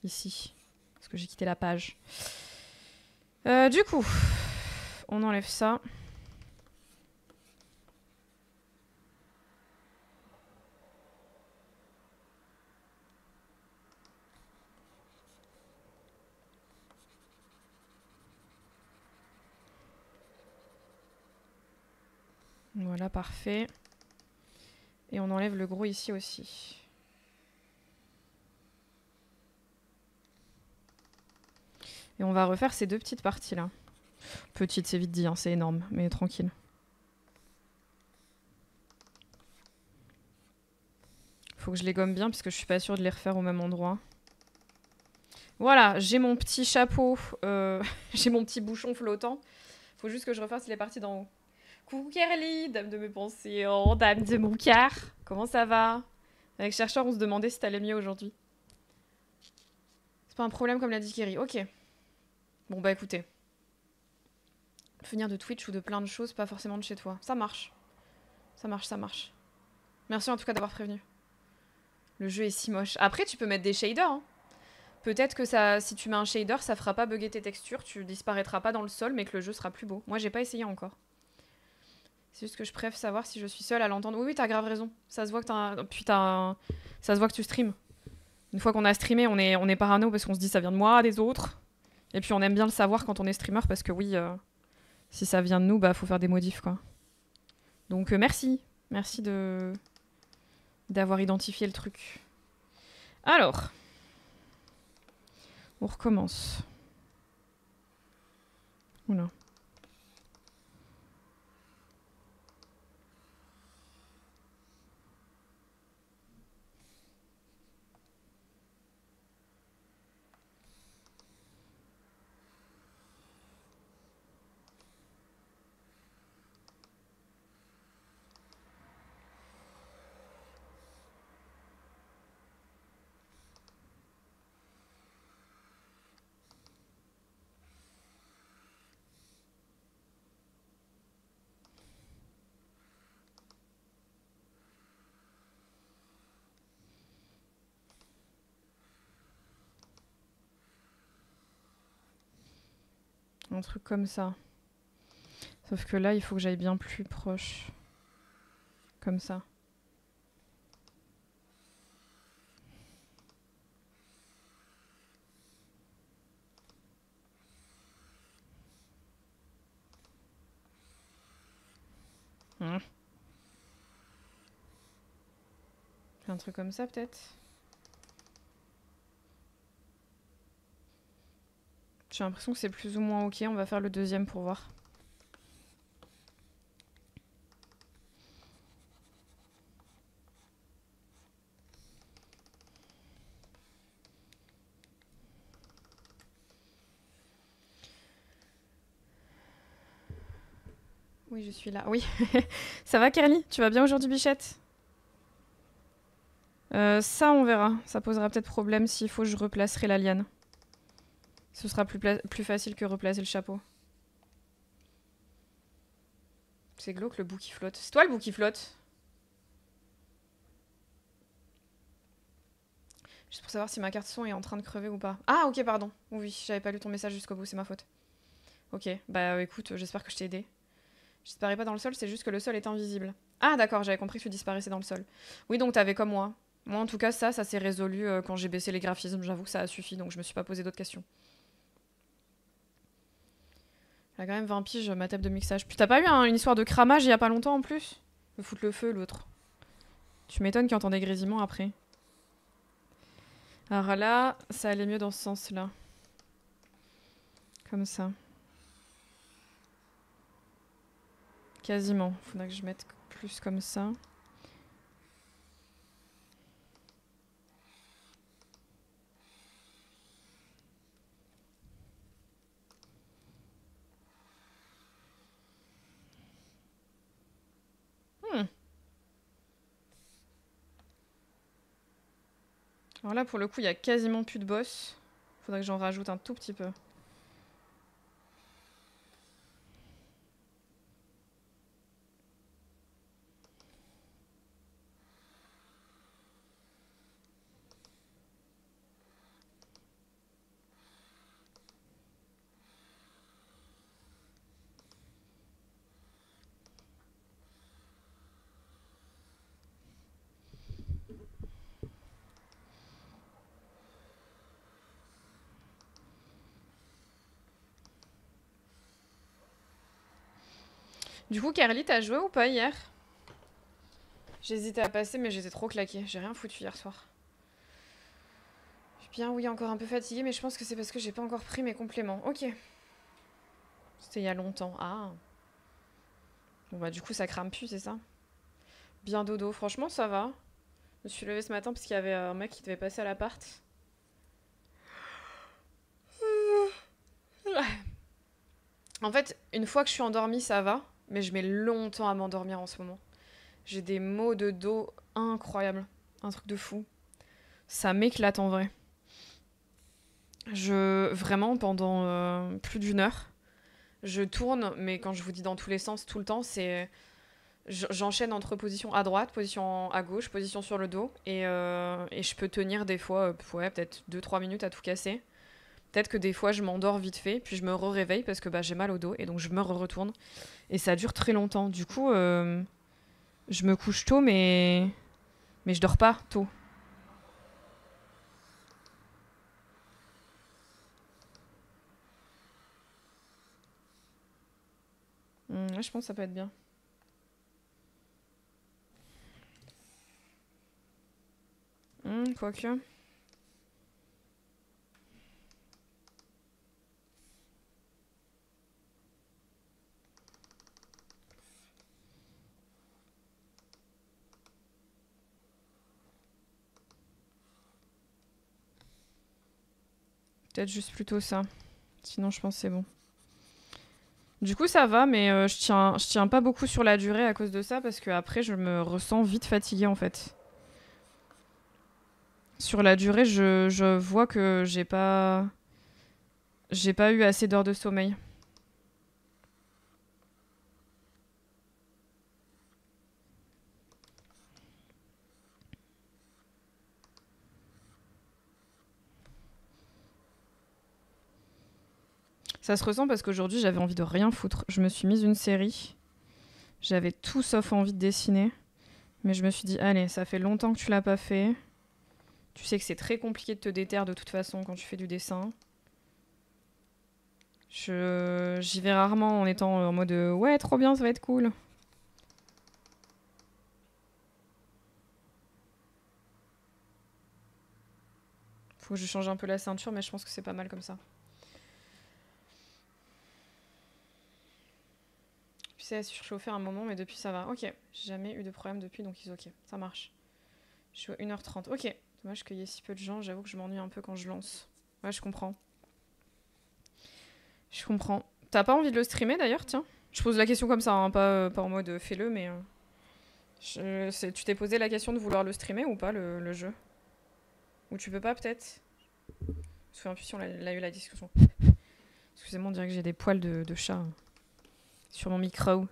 Speaker 1: ici. Parce que j'ai quitté la page. Du coup, on enlève ça. Voilà, parfait. Et on enlève le gros ici aussi. Et on va refaire ces deux petites parties là. Petite, c'est vite dit, hein, c'est énorme, mais tranquille. Faut que je les gomme bien parce que je suis pas sûre de les refaire au même endroit. Voilà, j'ai mon petit chapeau, j'ai mon petit bouchon flottant. Faut juste que je refasse les parties d'en haut. Coucou Kerly, dame de mes pensées, oh, dame de mon cœur. Comment ça va? Avec Chercheur, on se demandait si t'allais mieux aujourd'hui. C'est pas un problème comme l'a dit Kerry, ok. Bon bah écoutez. Venir de Twitch ou de plein de choses, pas forcément de chez toi. Ça marche. Ça marche, ça marche. Merci en tout cas d'avoir prévenu. Le jeu est si moche. Après, tu peux mettre des shaders. Hein. Peut-être que ça, si tu mets un shader, ça fera pas bugger tes textures, tu disparaîtras pas dans le sol, mais que le jeu sera plus beau. Moi, j'ai pas essayé encore. C'est juste que je préfère savoir si je suis seule à l'entendre. Oui, oui, t'as grave raison. Ça se voit que ça se voit que tu streams. Une fois qu'on a streamé, on est parano parce qu'on se dit ça vient de moi, des autres. Et puis on aime bien le savoir quand on est streamer parce que oui, si ça vient de nous, bah faut faire des modifs quoi. Donc merci. Merci d'avoir identifié le truc. Alors, on recommence. Oula. Un truc comme ça. Sauf que là, il faut que j'aille bien plus proche. Comme ça. Un truc comme ça, peut-être. J'ai l'impression que c'est plus ou moins ok. On va faire le deuxième pour voir. Oui, je suis là. Oui. Ça va, Kerly? Tu vas bien aujourd'hui, Bichette? Ça, on verra. Ça posera peut-être problème s'il faut, je replacerai la liane. Ce sera plus facile que replacer le chapeau. C'est glauque le bout qui flotte. C'est toi le bout qui flotte? Juste pour savoir si ma carte son est en train de crever ou pas. Ah, ok, pardon. Oui, j'avais pas lu ton message jusqu'au bout, c'est ma faute. Ok, bah écoute, j'espère que je t'ai aidé. Je disparais pas dans le sol, c'est juste que le sol est invisible. Ah, d'accord, j'avais compris que tu disparaissais dans le sol. Oui, donc t'avais comme moi. Moi, en tout cas, ça s'est résolu quand j'ai baissé les graphismes. J'avoue que ça a suffi, donc je me suis pas posé d'autres questions. Elle a quand même 20 piges, ma table de mixage. Puis t'as pas eu une histoire de cramage il y a pas longtemps en plus? Me foutre le feu, l'autre. Tu m'étonnes qu'il entend des grésillements après. Alors là, ça allait mieux dans ce sens-là. Comme ça. Quasiment. Faudrait que je mette plus comme ça. Alors là, pour le coup, il y a quasiment plus de boss. Faudrait que j'en rajoute un tout petit peu. Du coup, Carly, t'as joué ou pas hier? J'hésitais à passer, mais j'étais trop claquée. J'ai rien foutu hier soir. Je suis bien, oui, encore un peu fatiguée, mais je pense que c'est parce que j'ai pas encore pris mes compléments. Ok. C'était il y a longtemps. Ah. Bon bah du coup, ça crame plus, c'est ça? Bien dodo. Franchement, ça va. Je me suis levée ce matin parce qu'il y avait un mec qui devait passer à l'appart. En fait, une fois que je suis endormie, ça va. Mais je mets longtemps à m'endormir en ce moment. J'ai des maux de dos incroyables. Un truc de fou. Ça m'éclate en vrai. Vraiment, pendant plus d'une heure, je tourne, mais quand je vous dis dans tous les sens, tout le temps, c'est... J'enchaîne entre position à droite, position à gauche, position sur le dos, et je peux tenir des fois, ouais, peut-être 2-3 minutes à tout casser. Peut-être que des fois, je m'endors vite fait, puis je me réveille parce que bah, j'ai mal au dos, et donc je me retourne. Et ça dure très longtemps. Du coup, je me couche tôt, mais je dors pas tôt. Ouais, je pense que ça peut être bien. Quoique. Peut-être juste plutôt ça. Sinon, je pense que c'est bon. Du coup, ça va, mais je tiens pas beaucoup sur la durée à cause de ça, parce que après, je me ressens vite fatiguée, en fait. Sur la durée, je vois que j'ai pas eu assez d'heures de sommeil. Ça se ressent parce qu'aujourd'hui, j'avais envie de rien foutre. Je me suis mise une série. J'avais tout sauf envie de dessiner. Mais je me suis dit, allez, ça fait longtemps que tu l'as pas fait. Tu sais que c'est très compliqué de te déterre de toute façon quand tu fais du dessin. J'y vais rarement en étant en mode ouais, trop bien, ça va être cool. Faut que je change un peu la ceinture, mais je pense que c'est pas mal comme ça. Puis ça a surchauffé un moment, mais depuis ça va. Ok, j'ai jamais eu de problème depuis, donc ils ok, ça marche. Je suis à 1h30. Ok, dommage qu'il y ait si peu de gens, j'avoue que je m'ennuie un peu quand je lance. Ouais, je comprends. Je comprends. T'as pas envie de le streamer d'ailleurs, tiens? Je pose la question comme ça, hein, pas en mode fais-le, mais... tu t'es posé la question de vouloir le streamer ou pas, le jeu? Ou tu peux pas peut-être? Parce que Intuition, on a eu la discussion. Excusez-moi, on dirait que j'ai des poils de chat hein, sur mon micro.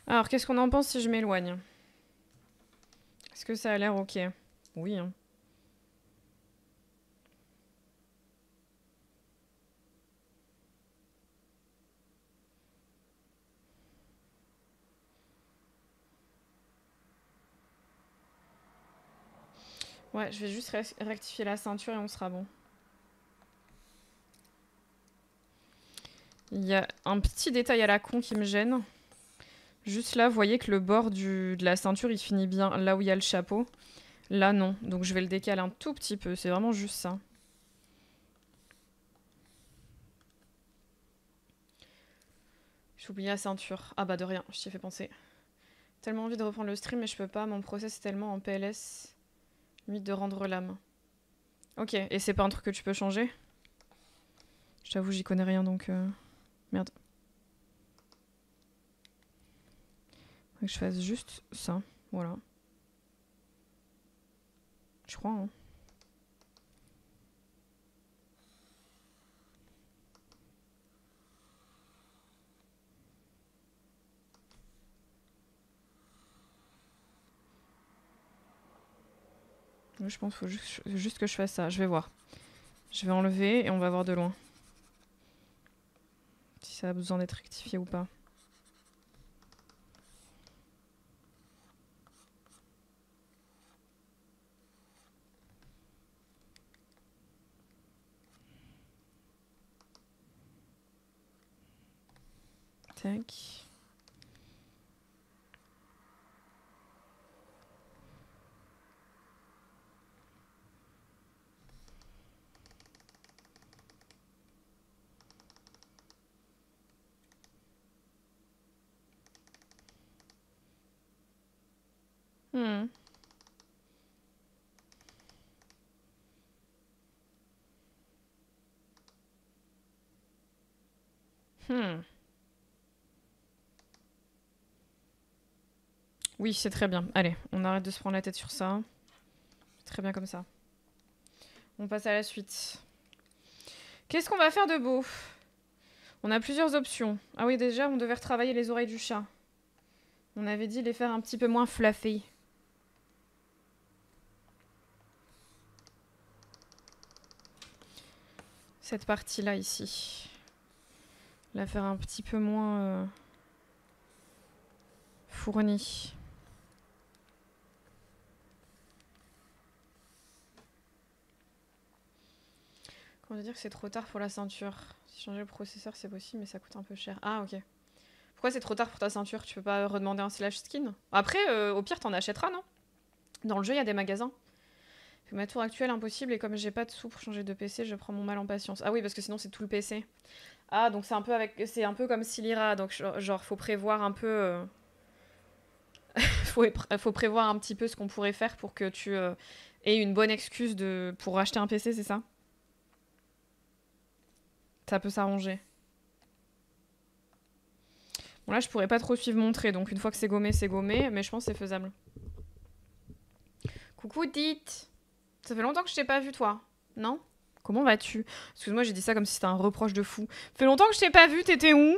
Speaker 1: Alors, qu'est-ce qu'on en pense si je m'éloigne? Est-ce que ça a l'air ok? Oui, hein. Ouais, je vais juste rectifier la ceinture et on sera bon. Il y a un petit détail à la con qui me gêne. Juste là, vous voyez que le bord de la ceinture, il finit bien là où il y a le chapeau. Là, non. Donc je vais le décaler un tout petit peu. C'est vraiment juste ça. J'ai oublié la ceinture. Ah bah de rien, je t'y ai fait penser. Tellement envie de reprendre le stream, mais je peux pas. Mon process est tellement en PLS. Limite de rendre l'âme. Ok, et c'est pas un truc que tu peux changer? Je t'avoue, j'y connais rien donc... Merde. Faut que je fasse juste ça. Voilà. Je crois, hein. Je pense qu'il faut juste que je fasse ça. Je vais voir. Je vais enlever et on va voir de loin. Si ça a besoin d'être rectifié ou pas. Tac. Hmm. Hmm. Oui, c'est très bien. Allez, on arrête de se prendre la tête sur ça. C'est très bien comme ça. On passe à la suite. Qu'est-ce qu'on va faire de beau? On a plusieurs options. Ah oui, déjà, on devait retravailler les oreilles du chat. On avait dit les faire un petit peu moins fluffy. Cette partie-là, ici. La faire un petit peu moins fournie. Comment dire que c'est trop tard pour la ceinture? Si changer le processeur, c'est possible, mais ça coûte un peu cher. Ah, ok. Pourquoi c'est trop tard pour ta ceinture? Tu peux pas redemander un slash skin? Après, au pire, t'en achèteras, non? Dans le jeu, il y a des magasins. Ma tour actuelle, impossible, et comme j'ai pas de sous pour changer de PC, je prends mon mal en patience. Ah oui, parce que sinon, c'est tout le PC. Ah, donc c'est un peu comme Silira, donc genre, faut prévoir un peu... faut prévoir un petit peu ce qu'on pourrait faire pour que tu aies une bonne excuse pour acheter un PC, c'est ça? Ça peut s'arranger. Bon là, je pourrais pas trop suivre mon trait, donc une fois que c'est gommé, mais je pense que c'est faisable. Coucou, Dite. Ça fait longtemps que je t'ai pas vu, toi. Non? Comment vas-tu? Excuse-moi, j'ai dit ça comme si c'était un reproche de fou. Ça fait longtemps que je t'ai pas vu, t'étais où?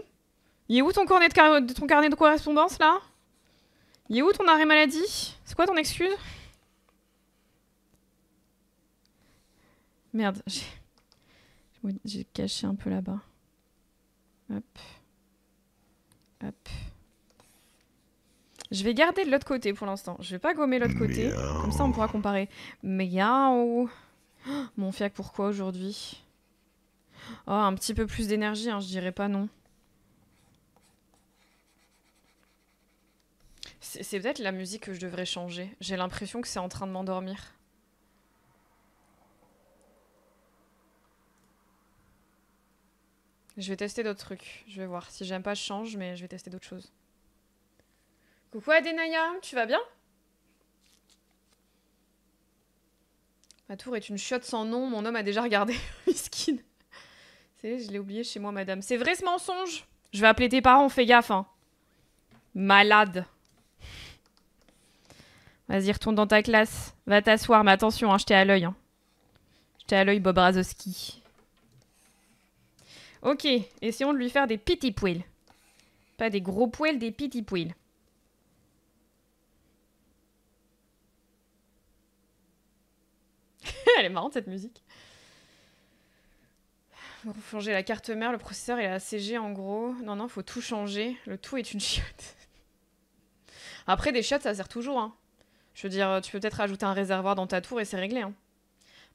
Speaker 1: Il est où ton carnet de correspondance, là? Il est où ton arrêt maladie? C'est quoi ton excuse? Merde, j'ai caché un peu là-bas. Hop. Hop. Je vais garder de l'autre côté pour l'instant. Je vais pas gommer l'autre côté. Miaou. Comme ça, on pourra comparer. Miaou. Oh, mon fiac, pourquoi aujourd'hui? Oh, un petit peu plus d'énergie, hein, je dirais pas non. C'est peut-être la musique que je devrais changer. J'ai l'impression que c'est en train de m'endormir. Je vais tester d'autres trucs. Je vais voir. Si j'aime pas, je change, mais je vais tester d'autres choses. Coucou Adenaya, tu vas bien? Ma tour est une chiotte sans nom, mon homme a déjà regardé. Miskin. C'est, je l'ai oublié chez moi, madame. C'est vrai ce mensonge? Je vais appeler tes parents, fais gaffe, hein. Malade. Vas-y, retourne dans ta classe. Va t'asseoir, mais attention, hein, je t'ai à l'œil. Hein. Je t'ai à l'œil, Bob Razowski. Ok, essayons de lui faire des petits poils. Pas des gros poils, des petits poils. Elle est marrante cette musique. Faut changer la carte mère, le processeur et la CG en gros. Non, non, faut tout changer. Le tout est une chiotte. Après, des chiottes, ça sert toujours. Hein. Je veux dire, tu peux peut-être rajouter un réservoir dans ta tour et c'est réglé. Hein.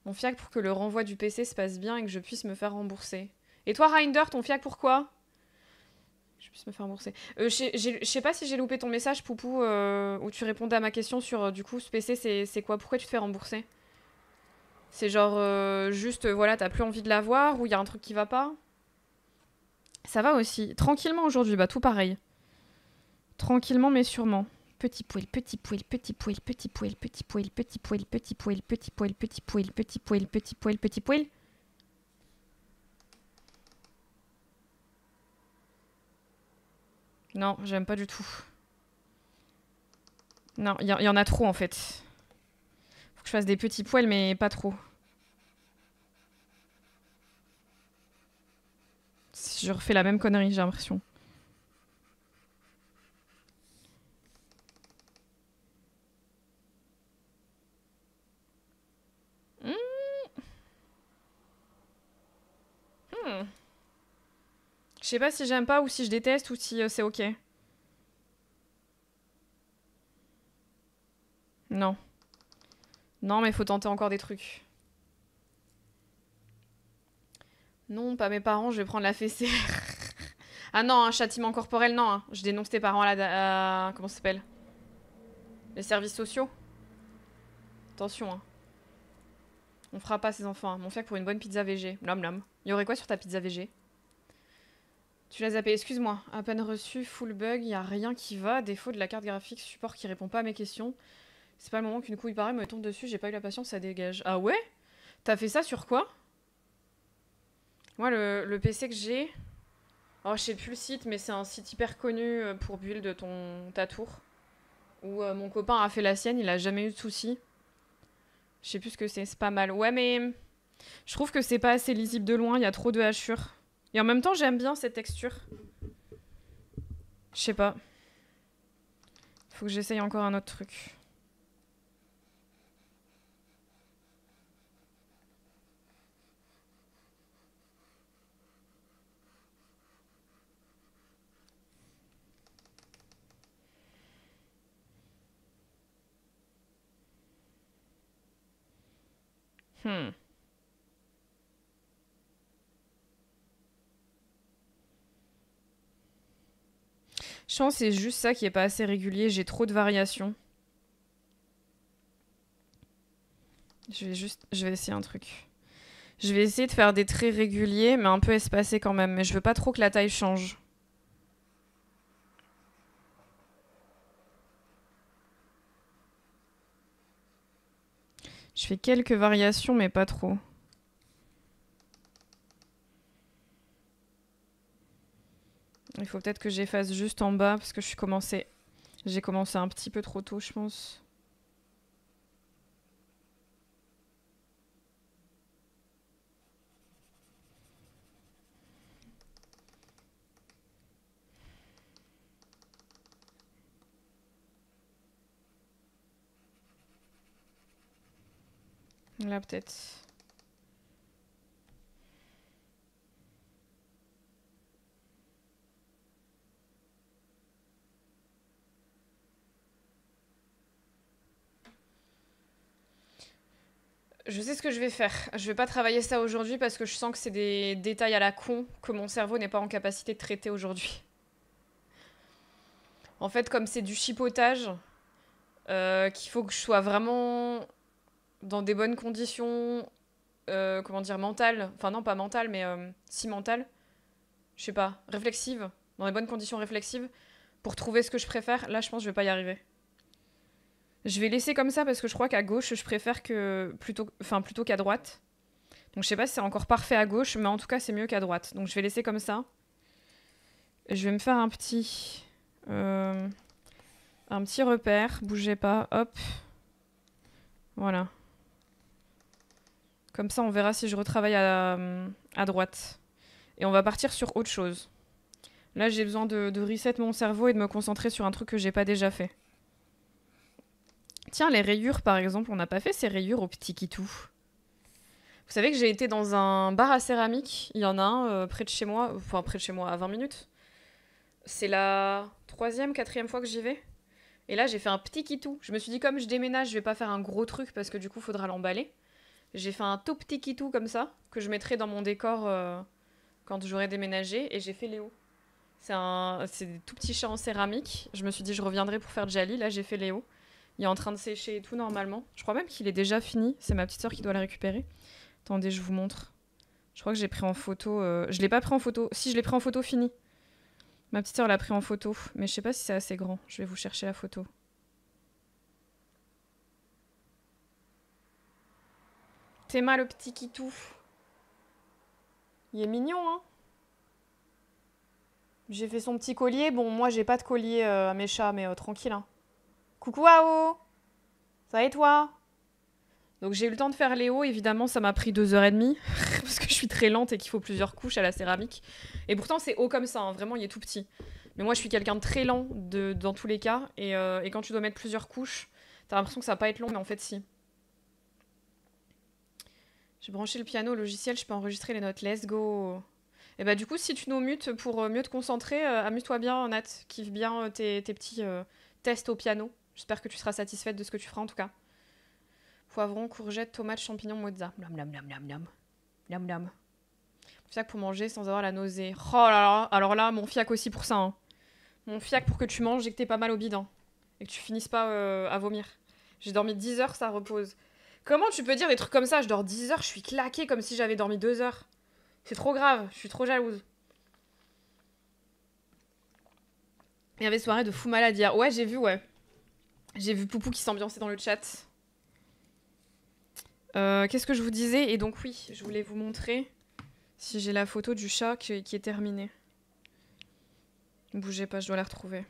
Speaker 1: Mon fiac pour que le renvoi du PC se passe bien et que je puisse me faire rembourser. Et toi, Rinder, ton fiac pourquoi? Je puisse me faire rembourser. Je sais pas si j'ai loupé ton message, Poupou, où tu répondais à ma question sur du coup ce PC, c'est quoi? Pourquoi tu te fais rembourser? C'est genre juste, voilà, t'as plus envie de l'avoir ou il y a un truc qui va pas? Ça va aussi. Tranquillement aujourd'hui, bah tout pareil. Tranquillement mais sûrement. Petit poil, petit poil, petit poil, petit poil, petit poil, petit poil, petit poil, petit poil, petit poil, petit poil, petit poil, petit poil. Non, j'aime pas du tout. Non, il y en a trop en fait. Faut que je fasse des petits poils mais pas trop. Je refais la même connerie, j'ai l'impression. Je sais pas si j'aime pas ou si je déteste ou si c'est ok. Non. Non, mais faut tenter encore des trucs. Non, pas mes parents, je vais prendre la fessée. Ah non, un châtiment corporel, non. Hein. Je dénonce tes parents comment ça s'appelle? Les services sociaux. Attention, hein. On fera pas ces enfants. Hein. Mon fiac pour une bonne pizza VG. Nom nom. Il y aurait quoi sur ta pizza VG? Tu l'as zappé, excuse-moi. À peine reçu, full bug, y a rien qui va. Défaut de la carte graphique, support qui répond pas à mes questions. C'est pas le moment qu'une couille pareille me tombe dessus, j'ai pas eu la patience, ça dégage. Ah ouais? T'as fait ça sur quoi? Moi, le PC que j'ai... Alors, je sais plus le site, mais c'est un site hyper connu pour build ta tour. Où mon copain a fait la sienne, il a jamais eu de soucis. Je sais plus ce que c'est pas mal. Ouais, mais... Je trouve que c'est pas assez lisible de loin, il y a trop de hachures. Et en même temps, j'aime bien cette texture. Je sais pas. Faut que j'essaye encore un autre truc. Je pense que c'est juste ça qui est pas assez régulier, j'ai trop de variations. Je vais essayer un truc. Je vais essayer de faire des traits réguliers, mais un peu espacés quand même. Mais je veux pas trop que la taille change. Je fais quelques variations, mais pas trop. Il faut peut-être que j'efface juste en bas, parce que j'ai commencé un petit peu trop tôt, je pense. Là, peut-être. Je sais ce que je vais faire. Je vais pas travailler ça aujourd'hui parce que je sens que c'est des détails à la con que mon cerveau n'est pas en capacité de traiter aujourd'hui. En fait, comme c'est du chipotage, qu'il faut que je sois vraiment dans des bonnes conditions, comment dire, mentales. Enfin non, pas mentales, mais si mentales. Je sais pas, réflexives. Dans des bonnes conditions réflexives. Pour trouver ce que je préfère, là je pense que je vais pas y arriver. Je vais laisser comme ça parce que je crois qu'à gauche je préfère plutôt qu'à droite. Donc je sais pas si c'est encore parfait à gauche, mais en tout cas c'est mieux qu'à droite. Donc je vais laisser comme ça. Je vais me faire un petit repère, bougez pas, hop. Voilà. Comme ça on verra si je retravaille à droite. Et on va partir sur autre chose. Là j'ai besoin de reset mon cerveau et de me concentrer sur un truc que j'ai pas déjà fait. Tiens, les rayures, par exemple, on n'a pas fait ces rayures au petit Kitou. Vous savez que j'ai été dans un bar à céramique. Il y en a un près de chez moi. Enfin, près de chez moi, à 20 minutes. C'est la troisième, quatrième fois que j'y vais. Et là, j'ai fait un petit kitou. Je me suis dit, comme je déménage, je vais pas faire un gros truc parce que du coup, faudra l'emballer. J'ai fait un tout petit kitou comme ça, que je mettrai dans mon décor quand j'aurai déménagé. Et j'ai fait Léo. C'est des tout petits chats en céramique. Je me suis dit, je reviendrai pour faire Jali. Là, j'ai fait Léo. Il est en train de sécher et tout normalement. Je crois même qu'il est déjà fini. C'est ma petite sœur qui doit le récupérer. Attendez, je vous montre. Je crois que j'ai pris en photo... Je l'ai pas pris en photo. Si, je l'ai pris en photo fini. Ma petite sœur l'a pris en photo. Mais je sais pas si c'est assez grand. Je vais vous chercher la photo. Théma, le petit kitou. Il est mignon, hein. J'ai fait son petit collier. Bon, moi, j'ai pas de collier à mes chats, mais tranquille, hein. Coucou, Ao. Ça va et toi? Donc j'ai eu le temps de faire Léo, évidemment ça m'a pris 2h30 parce que je suis très lente et qu'il faut plusieurs couches à la céramique. Et pourtant c'est haut comme ça, hein. Vraiment il est tout petit. Mais moi je suis quelqu'un de très lent dans tous les cas et quand tu dois mettre plusieurs couches, t'as l'impression que ça va pas être long mais en fait si. J'ai branché le piano au logiciel, je peux enregistrer les notes, let's go. Et bah du coup si tu nous mutes pour mieux te concentrer, amuse-toi bien Nat, kiffe bien tes petits tests au piano. J'espère que tu seras satisfaite de ce que tu feras en tout cas. Poivron, courgettes, tomates, champignons, mozza. Miam, miam, miam, miam, miam. Miam, miam. Fiac pour manger sans avoir la nausée. Oh là là, alors là, mon fiac aussi pour ça. Hein. Mon fiac pour que tu manges et que t'aies pas mal au bide. Hein. Et que tu finisses pas à vomir. J'ai dormi 10 heures, ça repose. Comment tu peux dire des trucs comme ça? Je dors 10 heures, je suis claquée comme si j'avais dormi 2 heures. C'est trop grave, je suis trop jalouse. Il y avait soirée de fou malade hier. Ouais, j'ai vu, ouais. J'ai vu Poupou qui s'ambiançait dans le chat. Qu'est-ce que je vous disais? Et donc oui, je voulais vous montrer si j'ai la photo du chat qui est terminée. Ne bougez pas, je dois la retrouver.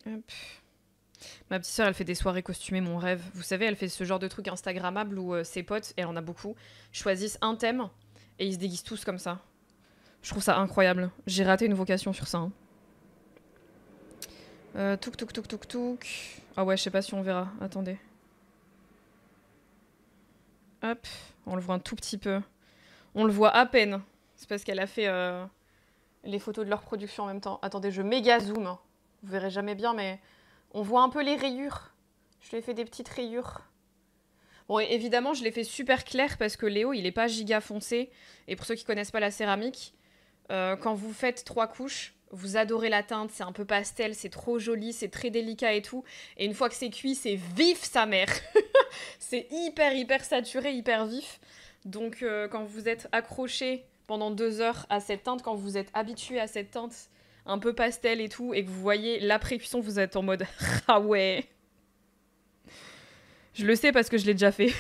Speaker 1: Hop. Ma petite sœur, elle fait des soirées costumées, mon rêve. Vous savez, elle fait ce genre de truc instagrammable où ses potes, et elle en a beaucoup, choisissent un thème et ils se déguisent tous comme ça. Je trouve ça incroyable. J'ai raté une vocation sur ça. Hein. Touk touk touk touk touk. Ah ouais, je sais pas si on verra. Attendez. Hop, on le voit un tout petit peu. On le voit à peine. C'est parce qu'elle a fait les photos de leur production en même temps. Attendez, je méga zoom. Vous verrez jamais bien, mais on voit un peu les rayures. Je lui ai fait des petites rayures. Bon, évidemment, je l'ai fait super clair parce que Léo, il est pas giga foncé. Et pour ceux qui connaissent pas la céramique, quand vous faites 3 couches, vous adorez la teinte, c'est un peu pastel, c'est trop joli, c'est très délicat et tout. Et une fois que c'est cuit, c'est vif sa mère. C'est hyper saturé, hyper vif. Donc quand vous êtes accroché pendant 2 heures à cette teinte, quand vous êtes habitué à cette teinte un peu pastel et tout, et que vous voyez l'après-cuisson, vous êtes en mode « Ah ouais !» Je le sais parce que je l'ai déjà fait.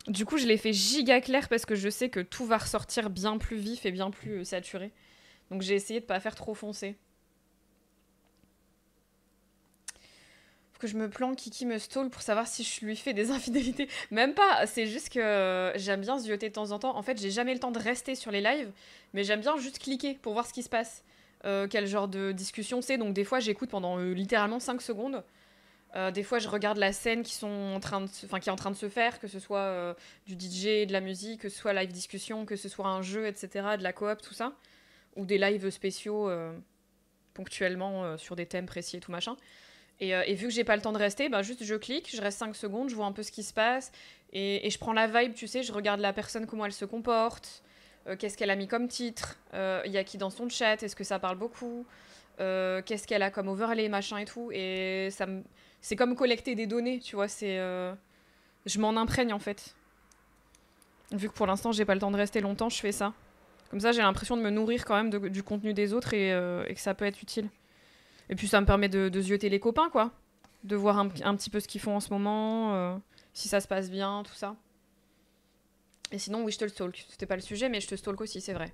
Speaker 1: Du coup, je l'ai fait giga clair parce que je sais que tout va ressortir bien plus vif et bien plus saturé. Donc j'ai essayé de pas faire trop foncé. Faut que je me planque, Kiki me stall pour savoir si je lui fais des infidélités. Même pas, c'est juste que j'aime bien zioter de temps en temps. En fait, j'ai jamais le temps de rester sur les lives, mais j'aime bien juste cliquer pour voir ce qui se passe. Quel genre de discussion c'est. Donc des fois, j'écoute pendant littéralement 5 secondes. Des fois, je regarde la scène qui est en train de se faire, que ce soit du DJ, de la musique, que ce soit live discussion, que ce soit un jeu, etc., de la coop, tout ça. Ou des lives spéciaux ponctuellement sur des thèmes précis et tout machin. Et vu que j'ai pas le temps de rester, bah juste je clique, je reste 5 secondes, je vois un peu ce qui se passe. Et je prends la vibe, tu sais, je regarde la personne, comment elle se comporte, qu'est-ce qu'elle a mis comme titre, y a qui dans son chat, est-ce que ça parle beaucoup, qu'est-ce qu'elle a comme overlay, machin et tout. Et ça me... C'est comme collecter des données, tu vois, je m'en imprègne en fait. Vu que pour l'instant j'ai pas le temps de rester longtemps, je fais ça. Comme ça j'ai l'impression de me nourrir quand même du contenu des autres et que ça peut être utile. Et puis ça me permet de zioter les copains, quoi. De voir un petit peu ce qu'ils font en ce moment, si ça se passe bien, tout ça. Et sinon, oui, je te le stalk. C'était pas le sujet, mais je te stalk aussi, c'est vrai.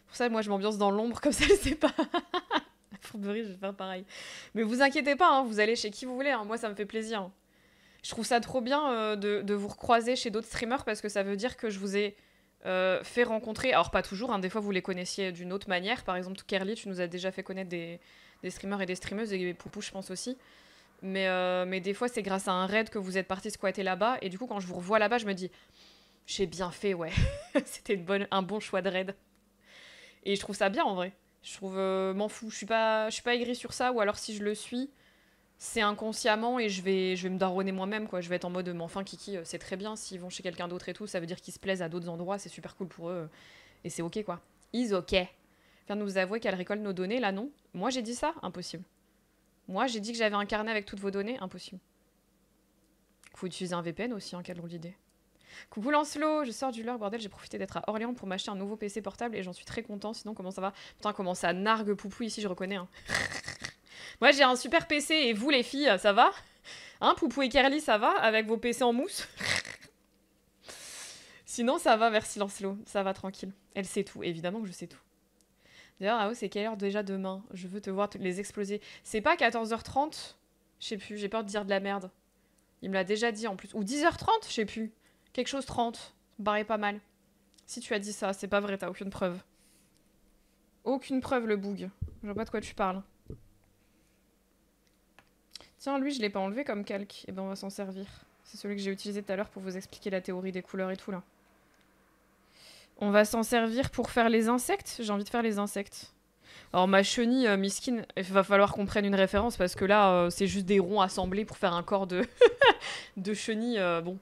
Speaker 1: Pour ça, moi, je m'ambiance dans l'ombre, comme ça, je sais pas. La fourberie, je vais faire pareil. Mais vous inquiétez pas, hein, vous allez chez qui vous voulez. Hein. Moi, ça me fait plaisir. Je trouve ça trop bien de vous recroiser chez d'autres streamers parce que ça veut dire que je vous ai fait rencontrer, alors pas toujours, hein, des fois vous les connaissiez d'une autre manière. Par exemple, Kerly, tu nous as déjà fait connaître des streamers et des streameuses, et Poupou, je pense aussi. Mais des fois, c'est grâce à un raid que vous êtes parti squatter là-bas. Et du coup, quand je vous revois là-bas, je me dis, j'ai bien fait, ouais. C'était un bon choix de raid. Et je trouve ça bien en vrai. Je trouve, m'en fous. Je suis pas aigrie sur ça. Ou alors, si je le suis, c'est inconsciemment et je vais me daronner moi-même, quoi. Je vais être en mode, mais enfin, Kiki, c'est très bien. S'ils vont chez quelqu'un d'autre et tout, ça veut dire qu'ils se plaisent à d'autres endroits. C'est super cool pour eux. Et c'est ok, quoi. Is ok. Vient de nous avouer qu'elle récolte nos données, là, non. Moi, j'ai dit ça. Impossible. Moi, j'ai dit que j'avais un carnet avec toutes vos données. Impossible. Faut utiliser un VPN aussi, hein, quelle drôle d'idée. Coucou Lancelot, je sors du leurre, bordel, j'ai profité d'être à Orléans pour m'acheter un nouveau PC portable et j'en suis très content, sinon comment ça va? Putain, comment ça nargue Poupou ici, je reconnais. Hein. Moi j'ai un super PC et vous les filles, ça va? Hein, Poupou et Kerly, ça va avec vos PC en mousse? Sinon ça va, merci Lancelot, ça va tranquille. Elle sait tout, évidemment que je sais tout. D'ailleurs, ah ouais, c'est quelle heure déjà demain? Je veux te voir les exploser. C'est pas 14h30? Je sais plus, j'ai peur de dire de la merde. Il me l'a déjà dit en plus. Ou 10h30? Je sais plus. Quelque chose 30. Ça me paraît pas mal. Si tu as dit ça, c'est pas vrai, t'as aucune preuve. Aucune preuve, le boug. Je vois pas de quoi tu parles. Tiens, lui, je l'ai pas enlevé comme calque. Eh ben, on va s'en servir. C'est celui que j'ai utilisé tout à l'heure pour vous expliquer la théorie des couleurs et tout, là. On va s'en servir pour faire les insectes. J'ai envie de faire les insectes. Alors, ma chenille, Miskin, il va falloir qu'on prenne une référence parce que là, c'est juste des ronds assemblés pour faire un corps de, de chenille. Bon.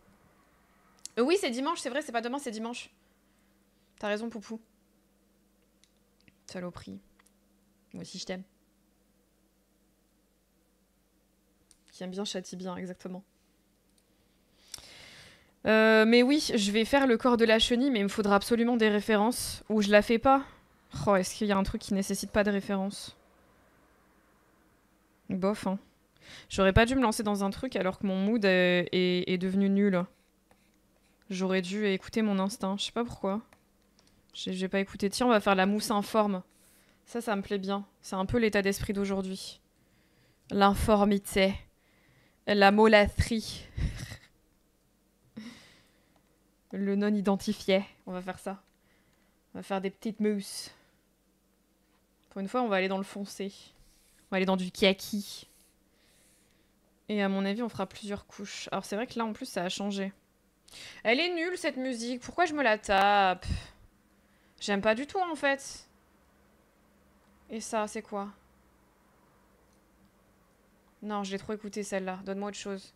Speaker 1: Oui, c'est dimanche, c'est vrai, c'est pas demain, c'est dimanche. T'as raison, Poupou. Saloperie. Moi aussi, je t'aime. Qui aime bien, châtie bien, exactement. Mais oui, je vais faire le corps de la chenille, mais il me faudra absolument des références. Ou je la fais pas. Oh, est-ce qu'il y a un truc qui nécessite pas de références? Bof, hein. J'aurais pas dû me lancer dans un truc alors que mon mood est devenu nul. J'aurais dû écouter mon instinct. Je sais pas pourquoi. J'ai pas écouté. Tiens, on va faire la mousse informe. Ça me plaît bien. C'est un peu l'état d'esprit d'aujourd'hui. L'informité. La molâtrie. Le non-identifié. On va faire ça. On va faire des petites mousses. Pour une fois, on va aller dans le foncé. On va aller dans du kaki. Et à mon avis, on fera plusieurs couches. Alors c'est vrai que là, en plus, ça a changé. Elle est nulle, cette musique. Pourquoi je me la tape? J'aime pas du tout, en fait. Et ça, c'est quoi? Non, je l'ai trop écouté, celle-là. Donne-moi autre chose.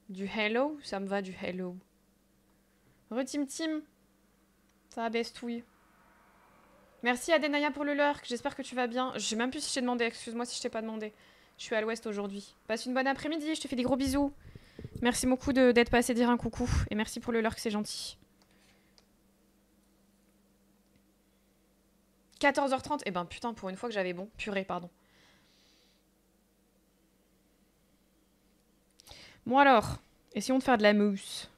Speaker 1: Du hello? Ça me va, du hello. Retim Tim. Ça va, bestouille. Merci Adenaya pour le lurk. J'espère que tu vas bien. Je sais même plus si je t'ai demandé. Excuse-moi si je t'ai pas demandé. Je suis à l'ouest aujourd'hui. Passe une bonne après-midi. Je te fais des gros bisous. Merci beaucoup d'être passé dire un coucou. Et merci pour le lurk, c'est gentil. 14h30. Eh ben putain, pour une fois que j'avais bon. Purée, pardon. Bon alors, essayons de faire de la mousse.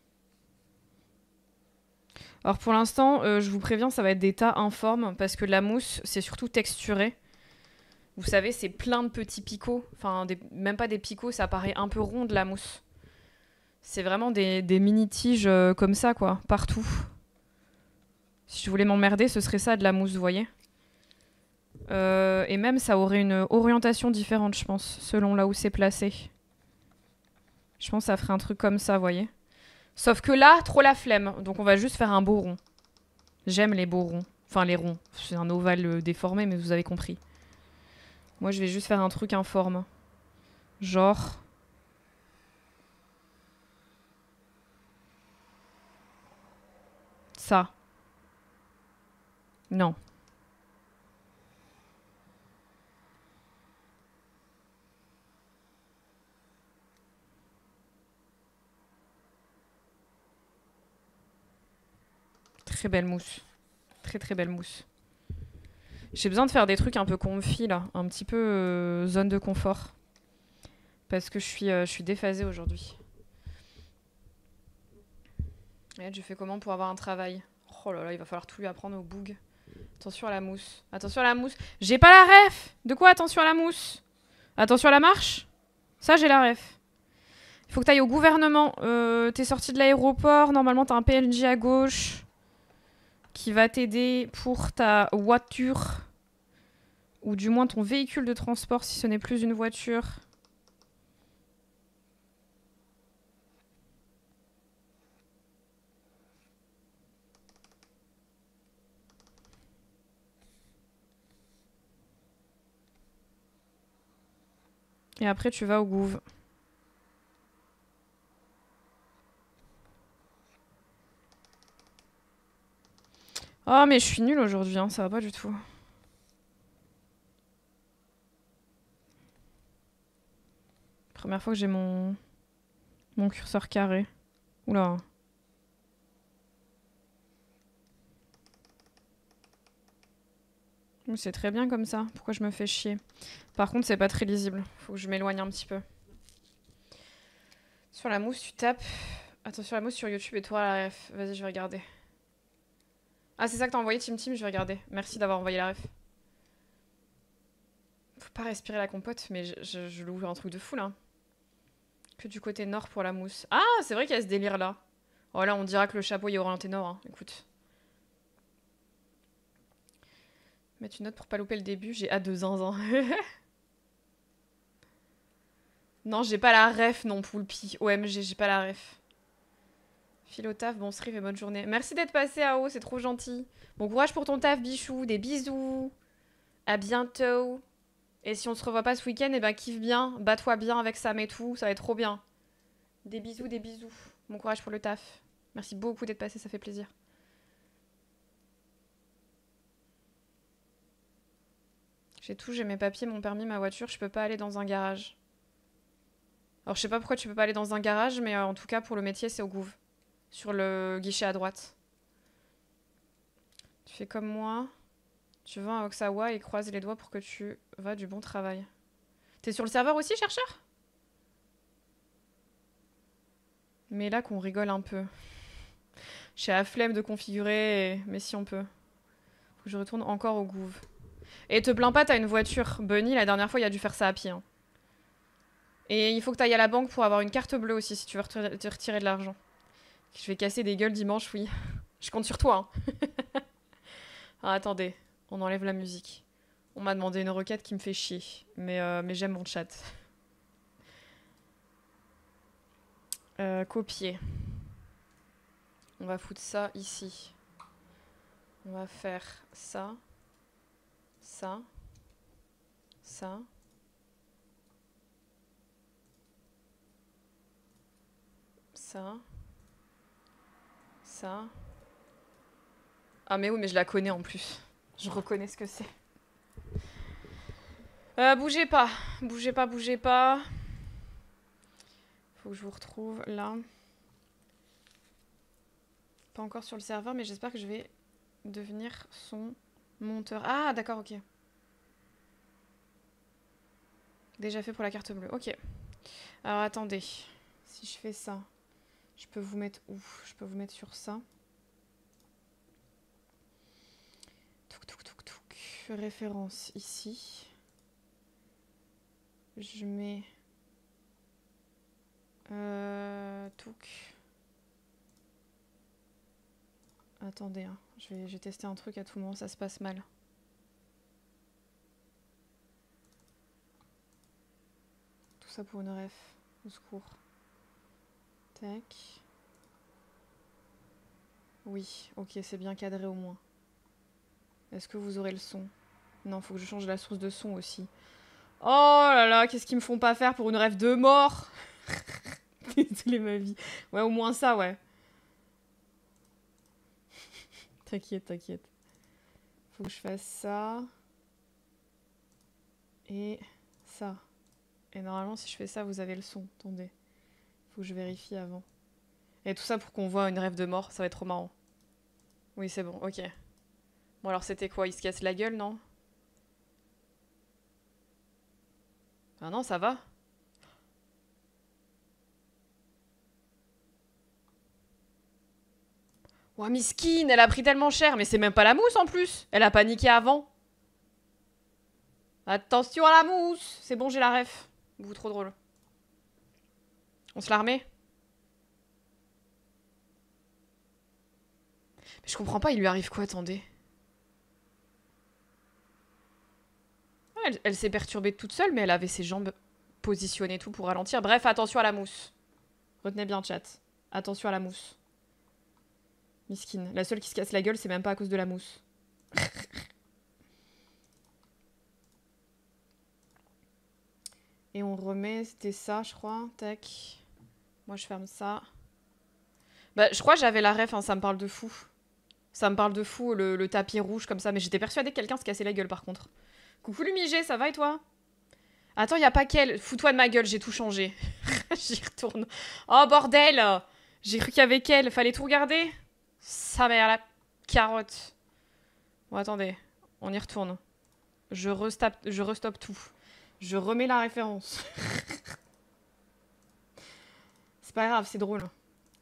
Speaker 1: Alors pour l'instant, je vous préviens, ça va être des tas informes parce que la mousse, c'est surtout texturé. Vous savez, c'est plein de petits picots. Enfin, même pas des picots, ça paraît un peu rond de la mousse. C'est vraiment des mini-tiges comme ça, quoi, partout. Si je voulais m'emmerder, ce serait ça de la mousse, vous voyez. Et même, ça aurait une orientation différente, je pense, selon là où c'est placé. Je pense que ça ferait un truc comme ça, vous voyez. Sauf que là, trop la flemme. Donc on va juste faire un beau rond. J'aime les beaux ronds. Enfin, les ronds. C'est un ovale déformé, mais vous avez compris. Moi, je vais juste faire un truc informe. Genre... ça. Non. Très belle mousse. Très très belle mousse. J'ai besoin de faire des trucs un peu comfy là. Un petit peu zone de confort. Parce que je suis déphasée aujourd'hui. Et je fais comment pour avoir un travail? Oh là là, il va falloir tout lui apprendre au boug. Attention à la mousse. Attention à la mousse. J'ai pas la ref! De quoi attention à la mousse? Attention à la marche. Ça, j'ai la ref. Il faut que t'ailles au gouvernement. T'es sorti de l'aéroport. Normalement, t'as un PNJ à gauche qui va t'aider pour ta voiture. Ou du moins ton véhicule de transport si ce n'est plus une voiture. Et après, tu vas au gouv. Oh, mais je suis nulle aujourd'hui, hein, ça va pas du tout. Première fois que j'ai mon curseur carré. Oula. C'est très bien comme ça. Pourquoi je me fais chier? Par contre, c'est pas très lisible. Faut que je m'éloigne un petit peu. Sur la mousse, tu tapes. Attention, la mousse sur YouTube et toi la ref. Vas-y, je vais regarder. Ah, c'est ça que t'as envoyé, Tim Tim, je vais regarder. Merci d'avoir envoyé la ref. Faut pas respirer la compote, mais je l'ouvre un truc de fou là. Que du côté nord pour la mousse. Ah, c'est vrai qu'il y a ce délire là. Oh là, on dira que le chapeau il est orienté nord. Hein. Écoute. Mettre une note pour pas louper le début, j'ai hâte de zinzin. Non, j'ai pas la ref non, Poulpi. OMG, j'ai pas la ref. File au taf, bon stream et bonne journée. Merci d'être passé à haut, c'est trop gentil. Bon courage pour ton taf, bichou. Des bisous. À bientôt. Et si on se revoit pas ce week-end, eh ben kiffe bien. Bats-toi bien avec Sam et tout, ça va être trop bien. Des bisous, des bisous. Bon courage pour le taf. Merci beaucoup d'être passé, ça fait plaisir. J'ai tout, j'ai mes papiers, mon permis, ma voiture, je peux pas aller dans un garage. Alors je sais pas pourquoi tu peux pas aller dans un garage, mais en tout cas pour le métier c'est au gouv. Sur le guichet à droite. Tu fais comme moi. Tu vas à Oksawa et croise les doigts pour que tu vas du bon travail. T'es sur le serveur aussi, chercheur? Mais là qu'on rigole un peu. J'ai la flemme de configurer, mais si on peut. Faut que je retourne encore au gouv. Et te plains pas, t'as une voiture. Bunny, la dernière fois, il a dû faire ça à pied. Hein. Et il faut que t'ailles à la banque pour avoir une carte bleue aussi, si tu veux te retirer de l'argent. Je vais casser des gueules dimanche, oui. Je compte sur toi. Hein. Ah, attendez, on enlève la musique. On m'a demandé une requête qui me fait chier. Mais j'aime mon chat. Copier. On va foutre ça ici. On va faire ça. Ça. Ça. Ça. Ça. Ah mais oui, mais je la connais en plus. Je reconnais ce que c'est. Bougez pas. Bougez pas, bougez pas. Faut que je vous retrouve là. Pas encore sur le serveur, mais j'espère que je vais devenir son monteur. Ah, d'accord, ok. Déjà fait pour la carte bleue. Ok. Alors attendez. Si je fais ça, je peux vous mettre où? Je peux vous mettre sur ça. Touk touk touk touk. Référence ici. Je mets... Touk. Attendez, hein. Je vais tester un truc à tout moment, ça se passe mal. Tout ça pour une ref. Au secours. Tac. Oui, ok, c'est bien cadré au moins. Est-ce que vous aurez le son? Non, faut que je change la source de son aussi. Oh là là, qu'est-ce qu'ils me font pas faire pour une rêve de mort? Désolé ma vie. Ouais, au moins ça, ouais. T'inquiète, t'inquiète. Faut que je fasse ça. Et ça. Et normalement, si je fais ça, vous avez le son. Attendez. Faut que je vérifie avant. Et tout ça pour qu'on voit une rêve de mort. Ça va être trop marrant. Oui, c'est bon, ok. Bon, alors c'était quoi? Il se casse la gueule, non? Ah non, ça va. Ouah, miskine, elle a pris tellement cher. Mais c'est même pas la mousse en plus. Elle a paniqué avant. Attention à la mousse. C'est bon, j'ai la ref. Vous, trop drôle. On se la remet? Mais je comprends pas, il lui arrive quoi, attendez. Elle s'est perturbée toute seule, mais elle avait ses jambes positionnées tout pour ralentir. Bref, attention à la mousse. Retenez bien, chat. Attention à la mousse. Miskine. La seule qui se casse la gueule, c'est même pas à cause de la mousse. Et on remet, c'était ça, je crois. Tac. Moi, je ferme ça. Bah, je crois que j'avais la ref, hein, ça me parle de fou. Ça me parle de fou, le tapis rouge comme ça. Mais j'étais persuadée que quelqu'un se cassait la gueule, par contre. Coucou Lumigé, ça va et toi? Attends, y a pas qu'elle. Fous-toi de ma gueule, j'ai tout changé. J'y retourne. Oh, bordel! J'ai cru qu'il y avait qu'elle. Fallait tout regarder? Sa mère, la carotte. Bon, attendez. On y retourne. Je restoppe tout. Je remets la référence. C'est pas grave, c'est drôle.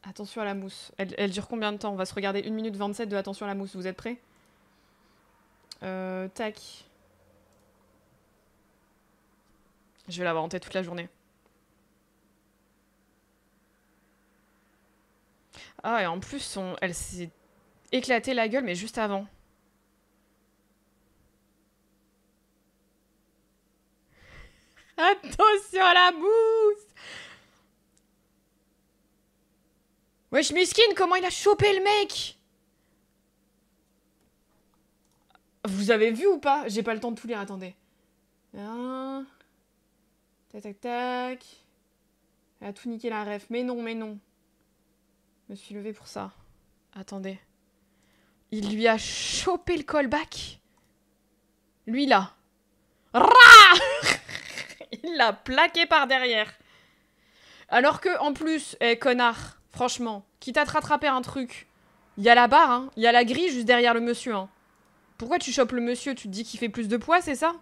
Speaker 1: Attention à la mousse. Elle dure combien de temps? On va se regarder 1 minute 27 de Attention à la mousse. Vous êtes prêts? Tac. Je vais l'avoir en tête toute la journée. Ah, et en plus, elle s'est éclatée la gueule, mais juste avant. Attention à la mousse! Wesh, Miskine, comment il a chopé le mec? Vous avez vu ou pas? J'ai pas le temps de tout lire, attendez. Tac, tac, tac. Elle a tout niqué la ref. Mais non, mais non. Je me suis levée pour ça. Attendez. Il lui a chopé le callback. Lui, là. Il l'a plaqué par derrière. Alors que, en plus, connard, franchement, quitte à te rattraper un truc, il y a la barre, hein. Il y a la grille juste derrière le monsieur, hein. Pourquoi tu chopes le monsieur? Tu te dis qu'il fait plus de poids, c'est ça?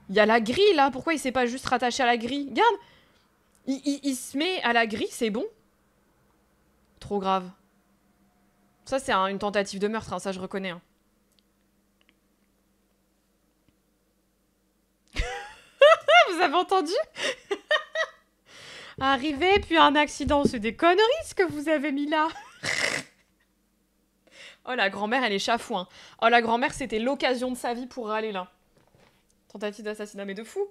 Speaker 1: Il y a la grille, là. Pourquoi il s'est pas juste rattaché à la grille? Regarde. Il se met à la grille, c'est bon. Trop grave. Ça, c'est une tentative de meurtre, hein, ça je reconnais. Hein. Vous avez entendu? Arrivé, puis un accident, c'est des conneries ce que vous avez mis là. Oh, la grand-mère, elle est chafouin. Oh, la grand-mère, c'était l'occasion de sa vie pour râler là. Tentative d'assassinat, mais de fou.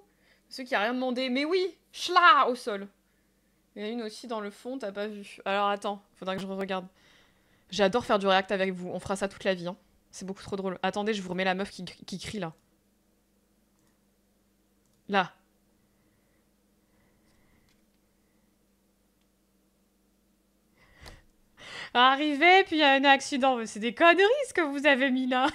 Speaker 1: Ceux qui a rien demandé. Mais oui, schla au sol. Il y en a une aussi dans le fond, t'as pas vu. Alors attends, faudra que je regarde. J'adore faire du react avec vous, on fera ça toute la vie. Hein. C'est beaucoup trop drôle. Attendez, je vous remets la meuf qui crie là. Là. Arrivé, puis il y a un accident. C'est des conneries ce que vous avez mis là.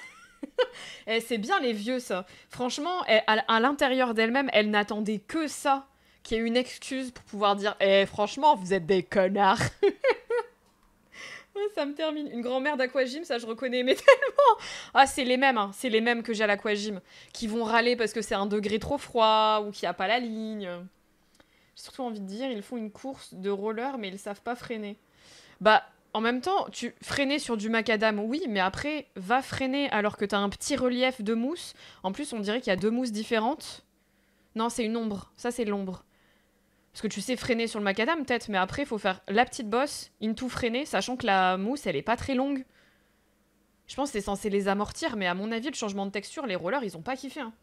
Speaker 1: Et c'est bien les vieux ça. Franchement, à l'intérieur d'elle-même, elle n'attendait que ça. Qu'il y ait une excuse pour pouvoir dire franchement, vous êtes des connards. Ça me termine. Une grand-mère d'aquagym, ça je reconnais, mais tellement. Ah, c'est les mêmes, hein. C'est les mêmes que j'ai à l'aquagym. Qui vont râler parce que c'est un degré trop froid ou qu'il n'y a pas la ligne. J'ai surtout envie de dire, ils font une course de roller, mais ils savent pas freiner. Bah, en même temps, tu freiner sur du macadam, oui, mais après, va freiner alors que t'as un petit relief de mousse. En plus, on dirait qu'il y a 2 mousses différentes. Non, c'est une ombre. Ça, c'est l'ombre. Parce que tu sais freiner sur le macadam, peut-être, mais après, il faut faire la petite bosse, into freiner, sachant que la mousse, elle est pas très longue. Je pense que c'est censé les amortir, mais à mon avis, le changement de texture, les rollers, ils ont pas kiffé. Hein.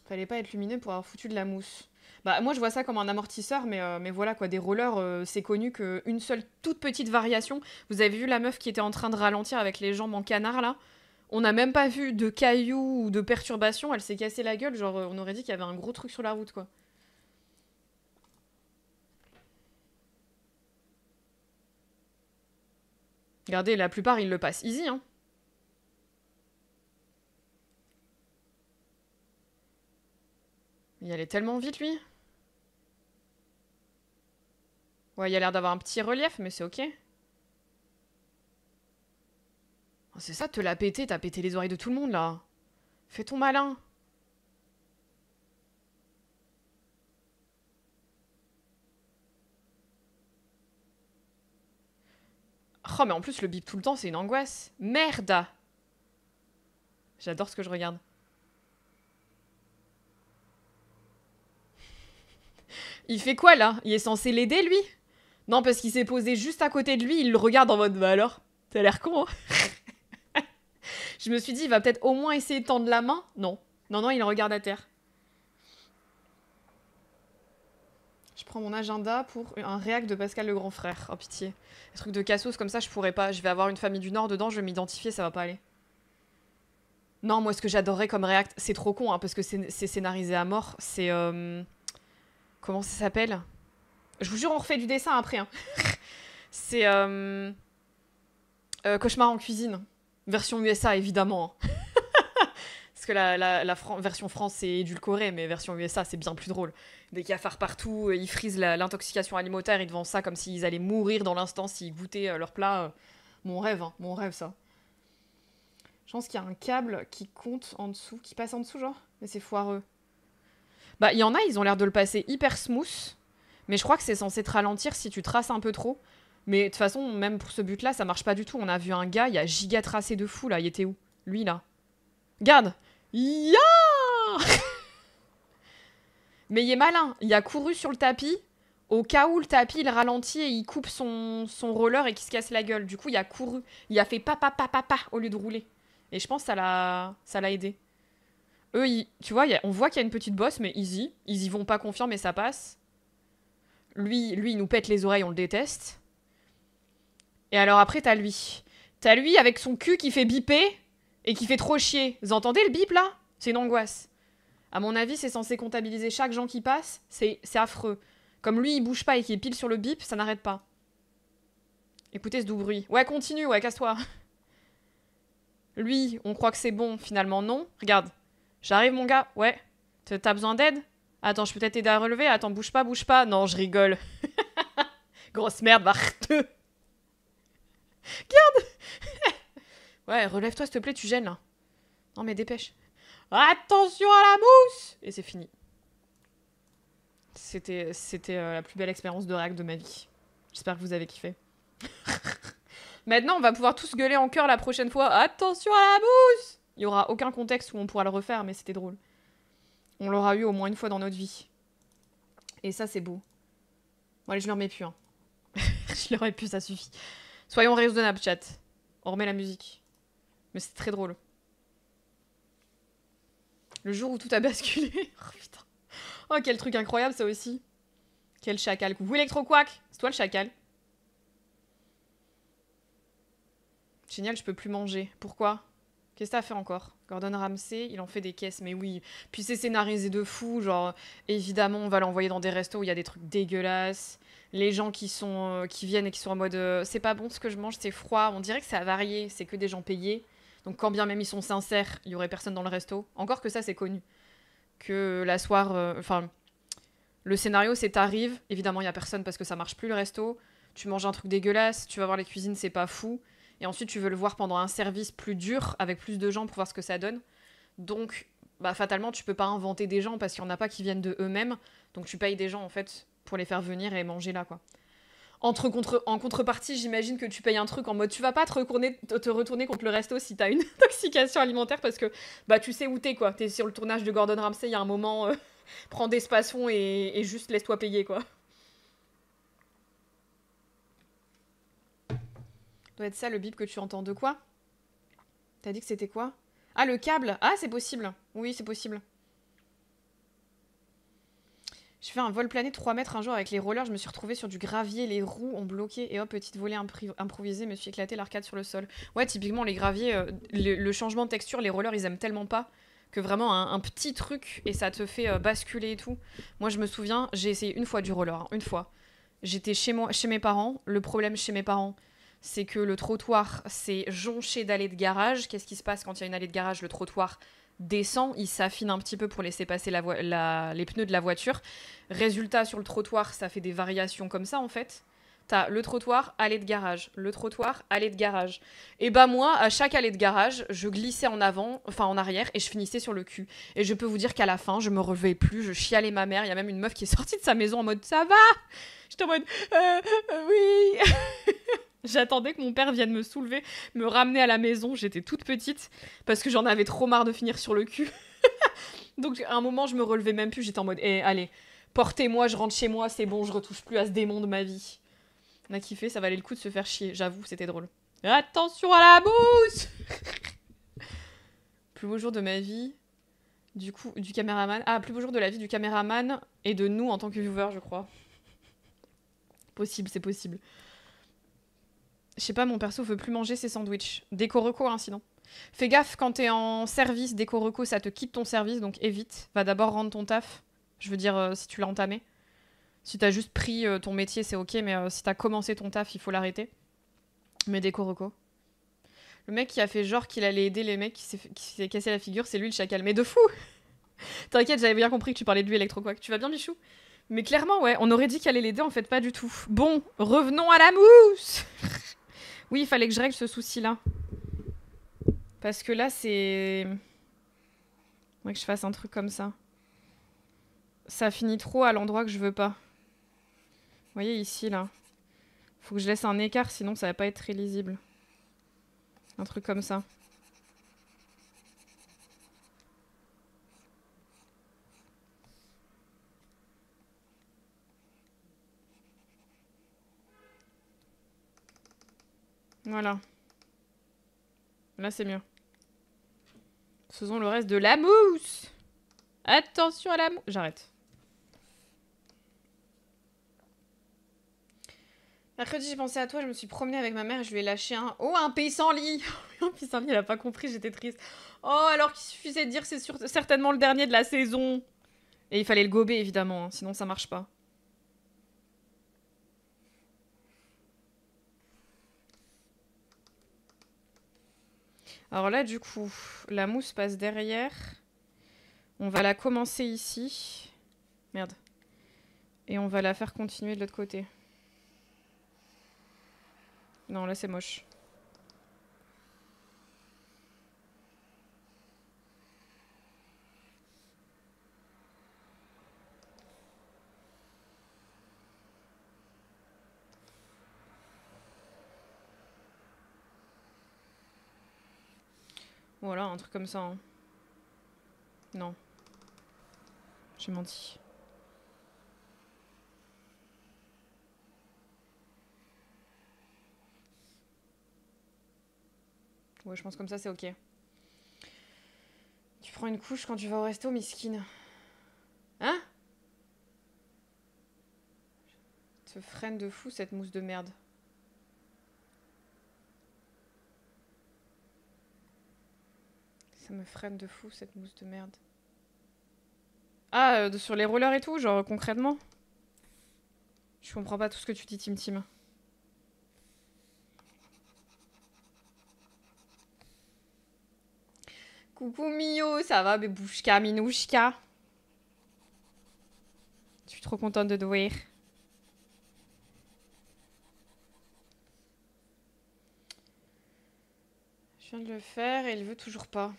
Speaker 1: Fallait pas être lumineux pour avoir foutu de la mousse. Bah, moi, je vois ça comme un amortisseur, mais voilà, quoi. Des rollers, c'est connu qu'une seule toute petite variation. Vous avez vu la meuf qui était en train de ralentir avec les jambes en canard, là? On n'a même pas vu de cailloux ou de perturbations. Elle s'est cassée la gueule. Genre, on aurait dit qu'il y avait un gros truc sur la route, quoi. Regardez, la plupart, ils le passent easy, hein. Il allait tellement vite, lui. Ouais, il a l'air d'avoir un petit relief, mais c'est ok. Oh, c'est ça, te l'a pété, t'as pété les oreilles de tout le monde, là. Fais ton malin. Oh, mais en plus, le bip tout le temps, c'est une angoisse. Merde! J'adore ce que je regarde. Il fait quoi là? Il est censé l'aider lui? Non, parce qu'il s'est posé juste à côté de lui, il le regarde en mode bah alors, t'as l'air con, hein. Je me suis dit, il va peut-être au moins essayer de tendre la main. Non. Non, non, il regarde à terre. Je prends mon agenda pour un réac de Pascal le grand frère. Oh pitié. Les trucs de cassos comme ça, je pourrais pas. Je vais avoir une famille du Nord dedans, je vais m'identifier, ça va pas aller. Non, moi ce que j'adorerais comme réact, c'est trop con, hein, parce que c'est scénarisé à mort. C'est... Comment ça s'appelle? Je vous jure, on refait du dessin après. Hein. C'est... Cauchemar en cuisine. Version USA, évidemment. Hein. Parce que la version France, c'est édulcoré, mais version USA, c'est bien plus drôle. Des cafards partout, ils frisent l'intoxication alimentaire, ils te vendent ça comme s'ils allaient mourir dans l'instant s'ils goûtaient leur plat. Mon rêve, hein, mon rêve, ça. Je pense qu'il y a un câble qui compte en dessous, qui passe en dessous, genre. Mais c'est foireux. Bah, il y en a, ils ont l'air de le passer hyper smooth. Mais je crois que c'est censé te ralentir si tu traces un peu trop. Mais de toute façon, même pour ce but-là, ça marche pas du tout. On a vu un gars, il y a giga tracé de fou, là. Il était où? Lui, là. Regarde! Ya. Mais il est malin. Il a couru sur le tapis. Au cas où le tapis, il ralentit et il coupe son roller et qu'il se casse la gueule. Du coup, il a couru. Il a fait pa au lieu de rouler. Et je pense que ça l'a aidé. Eux, tu vois, on voit qu'il y a une petite bosse, mais easy. Ils y vont pas confiants, mais ça passe. Lui, il nous pète les oreilles, on le déteste. Et alors après, t'as lui. T'as lui avec son cul qui fait biper et qui fait trop chier. Vous entendez le bip, là? C'est une angoisse. À mon avis, c'est censé comptabiliser chaque gens qui passe. C'est affreux. Comme lui, il bouge pas et qu'il est pile sur le bip, ça n'arrête pas. Écoutez ce doux bruit. Ouais, continue, ouais, casse-toi. Lui, on croit que c'est bon, finalement non. Regarde. J'arrive, mon gars. Ouais. T'as besoin d'aide? Attends, je peux peut-être t'aider à relever? Attends, bouge pas, bouge pas. Non, je rigole. Grosse merde, va. Regarde. Ouais, relève-toi, s'il te plaît, tu gênes, là. Non, mais dépêche. Attention à la mousse! Et c'est fini. C'était la plus belle expérience de réac de ma vie. J'espère que vous avez kiffé. Maintenant, on va pouvoir tous gueuler en chœur la prochaine fois. Attention à la mousse! Il n'y aura aucun contexte où on pourra le refaire, mais c'était drôle. On l'aura eu au moins une fois dans notre vie. Et ça, c'est beau. Bon, allez, je le remets plus. Hein. Je le remets plus, ça suffit. Soyons raisonnables, chat. On remet la musique. Mais c'est très drôle. Le jour où tout a basculé. Oh putain. Oh, quel truc incroyable, ça aussi. Quel chacal. Coucou Electro-Quack. C'est toi le chacal. Génial, je peux plus manger. Pourquoi? Qu'est-ce que t'as fait encore? Gordon Ramsay, il en fait des caisses, mais oui. Puis c'est scénarisé de fou, genre, évidemment, on va l'envoyer dans des restos où il y a des trucs dégueulasses. Les gens qui viennent et qui sont en mode c'est pas bon ce que je mange, c'est froid. On dirait que ça a varié, c'est que des gens payés. Donc quand bien même ils sont sincères, il y aurait personne dans le resto. Encore que ça, c'est connu. Que la soirée... Enfin, le scénario, c'est t'arrives, évidemment, il y a personne parce que ça marche plus le resto. Tu manges un truc dégueulasse, tu vas voir les cuisines, c'est pas fou. Et ensuite, tu veux le voir pendant un service plus dur, avec plus de gens pour voir ce que ça donne. Donc, bah, fatalement, tu peux pas inventer des gens parce qu'il y en a pas qui viennent de eux-mêmes. Donc, tu payes des gens, en fait, pour les faire venir et manger là, quoi. En contrepartie, j'imagine que tu payes un truc en mode tu vas pas te retourner contre le resto si t'as une intoxication alimentaire parce que bah tu sais où t'es, quoi. T'es sur le tournage de Gordon Ramsay, il y a un moment, prends des spasons et juste laisse-toi payer, quoi. Doit être ça le bip que tu entends. De quoi? T'as dit que c'était quoi? Ah, le câble. Ah, c'est possible. Oui, c'est possible. J'ai fait un vol plané de 3 mètres un jour avec les rollers. Je me suis retrouvée sur du gravier. Les roues ont bloqué. Et hop, petite volée improvisée. Me suis éclaté l'arcade sur le sol. Ouais, typiquement, les graviers, le changement de texture, les rollers, ils aiment tellement pas que vraiment un petit truc et ça te fait basculer et tout. Moi, je me souviens, j'ai essayé une fois du roller. Hein, une fois. J'étais chez mes parents. Le problème chez mes parents, c'est que le trottoir, c'est jonché d'allées de garage. Qu'est-ce qui se passe quand il y a une allée de garage? Le trottoir descend, il s'affine un petit peu pour laisser passer les pneus de la voiture. Résultat, sur le trottoir, ça fait des variations comme ça, en fait. T'as le trottoir, allée de garage. Le trottoir, allée de garage. Et bah moi, à chaque allée de garage, je glissais en avant, enfin en arrière, et je finissais sur le cul. Et je peux vous dire qu'à la fin, je me relevais plus, je chialais ma mère. Il y a même une meuf qui est sortie de sa maison en mode « Ça va ?» J'étais en mode « Oui !» J'attendais que mon père vienne me soulever, me ramener à la maison. J'étais toute petite parce que j'en avais trop marre de finir sur le cul. Donc à un moment, je me relevais même plus. J'étais en mode, allez, portez-moi, je rentre chez moi, c'est bon, je retouche plus à ce démon de ma vie. On a kiffé, ça valait le coup de se faire chier. J'avoue, c'était drôle. Attention à la mousse. Plus beau jour de ma vie. Du coup, du caméraman. Ah, plus beau jour de la vie du caméraman et de nous en tant que viewer, je crois. Possible, c'est possible. Je sais pas, mon perso veut plus manger ses sandwichs. Déco reco, hein, sinon. Fais gaffe, quand t'es en service, déco reco, ça te quitte ton service, donc évite. Va d'abord rendre ton taf. Je veux dire, si tu l'as entamé. Si t'as juste pris ton métier, c'est ok, mais si t'as commencé ton taf, il faut l'arrêter. Mais déco reco. Le mec qui a fait genre qu'il allait aider les mecs qui s'est cassé la figure, c'est lui le chacal. Mais de fou. T'inquiète, j'avais bien compris que tu parlais de lui, Electroquack. Tu vas bien, Michou? Mais clairement, ouais, on aurait dit qu'il allait l'aider, en fait, pas du tout. Bon, revenons à la mousse. Oui, il fallait que je règle ce souci-là. Parce que là, c'est... Faudrait que je fasse un truc comme ça. Ça finit trop à l'endroit que je veux pas. Vous voyez, ici, là. Faut que je laisse un écart, sinon ça va pas être très lisible. Un truc comme ça. Voilà. Là, c'est mieux. Faisons le reste de la mousse. Attention à la mousse. J'arrête. Mercredi, j'ai pensé à toi, je me suis promenée avec ma mère et je lui ai lâché un... Oh, un pissenlit. Un pissenlit, elle a pas compris, j'étais triste. Oh, alors qu'il suffisait de dire que c'est certainement le dernier de la saison. Et il fallait le gober, évidemment, hein, sinon ça marche pas. Alors là, du coup, la mousse passe derrière. On va la commencer ici. Merde. Et on va la faire continuer de l'autre côté. Non, là, c'est moche. Voilà, un truc comme ça. Hein. Non. J'ai menti. Ouais, je pense comme ça, c'est ok. Tu prends une couche quand tu vas au resto, miskine. Hein? Te freine de fou, cette mousse de merde. Ça me freine de fou, cette mousse de merde. Ah, sur les rollers et tout, genre concrètement? Je comprends pas tout ce que tu dis, Tim Tim. Coucou Mio, ça va, bébouchka, minouchka? Je suis trop contente de te voir. Je viens de le faire et il veut toujours pas.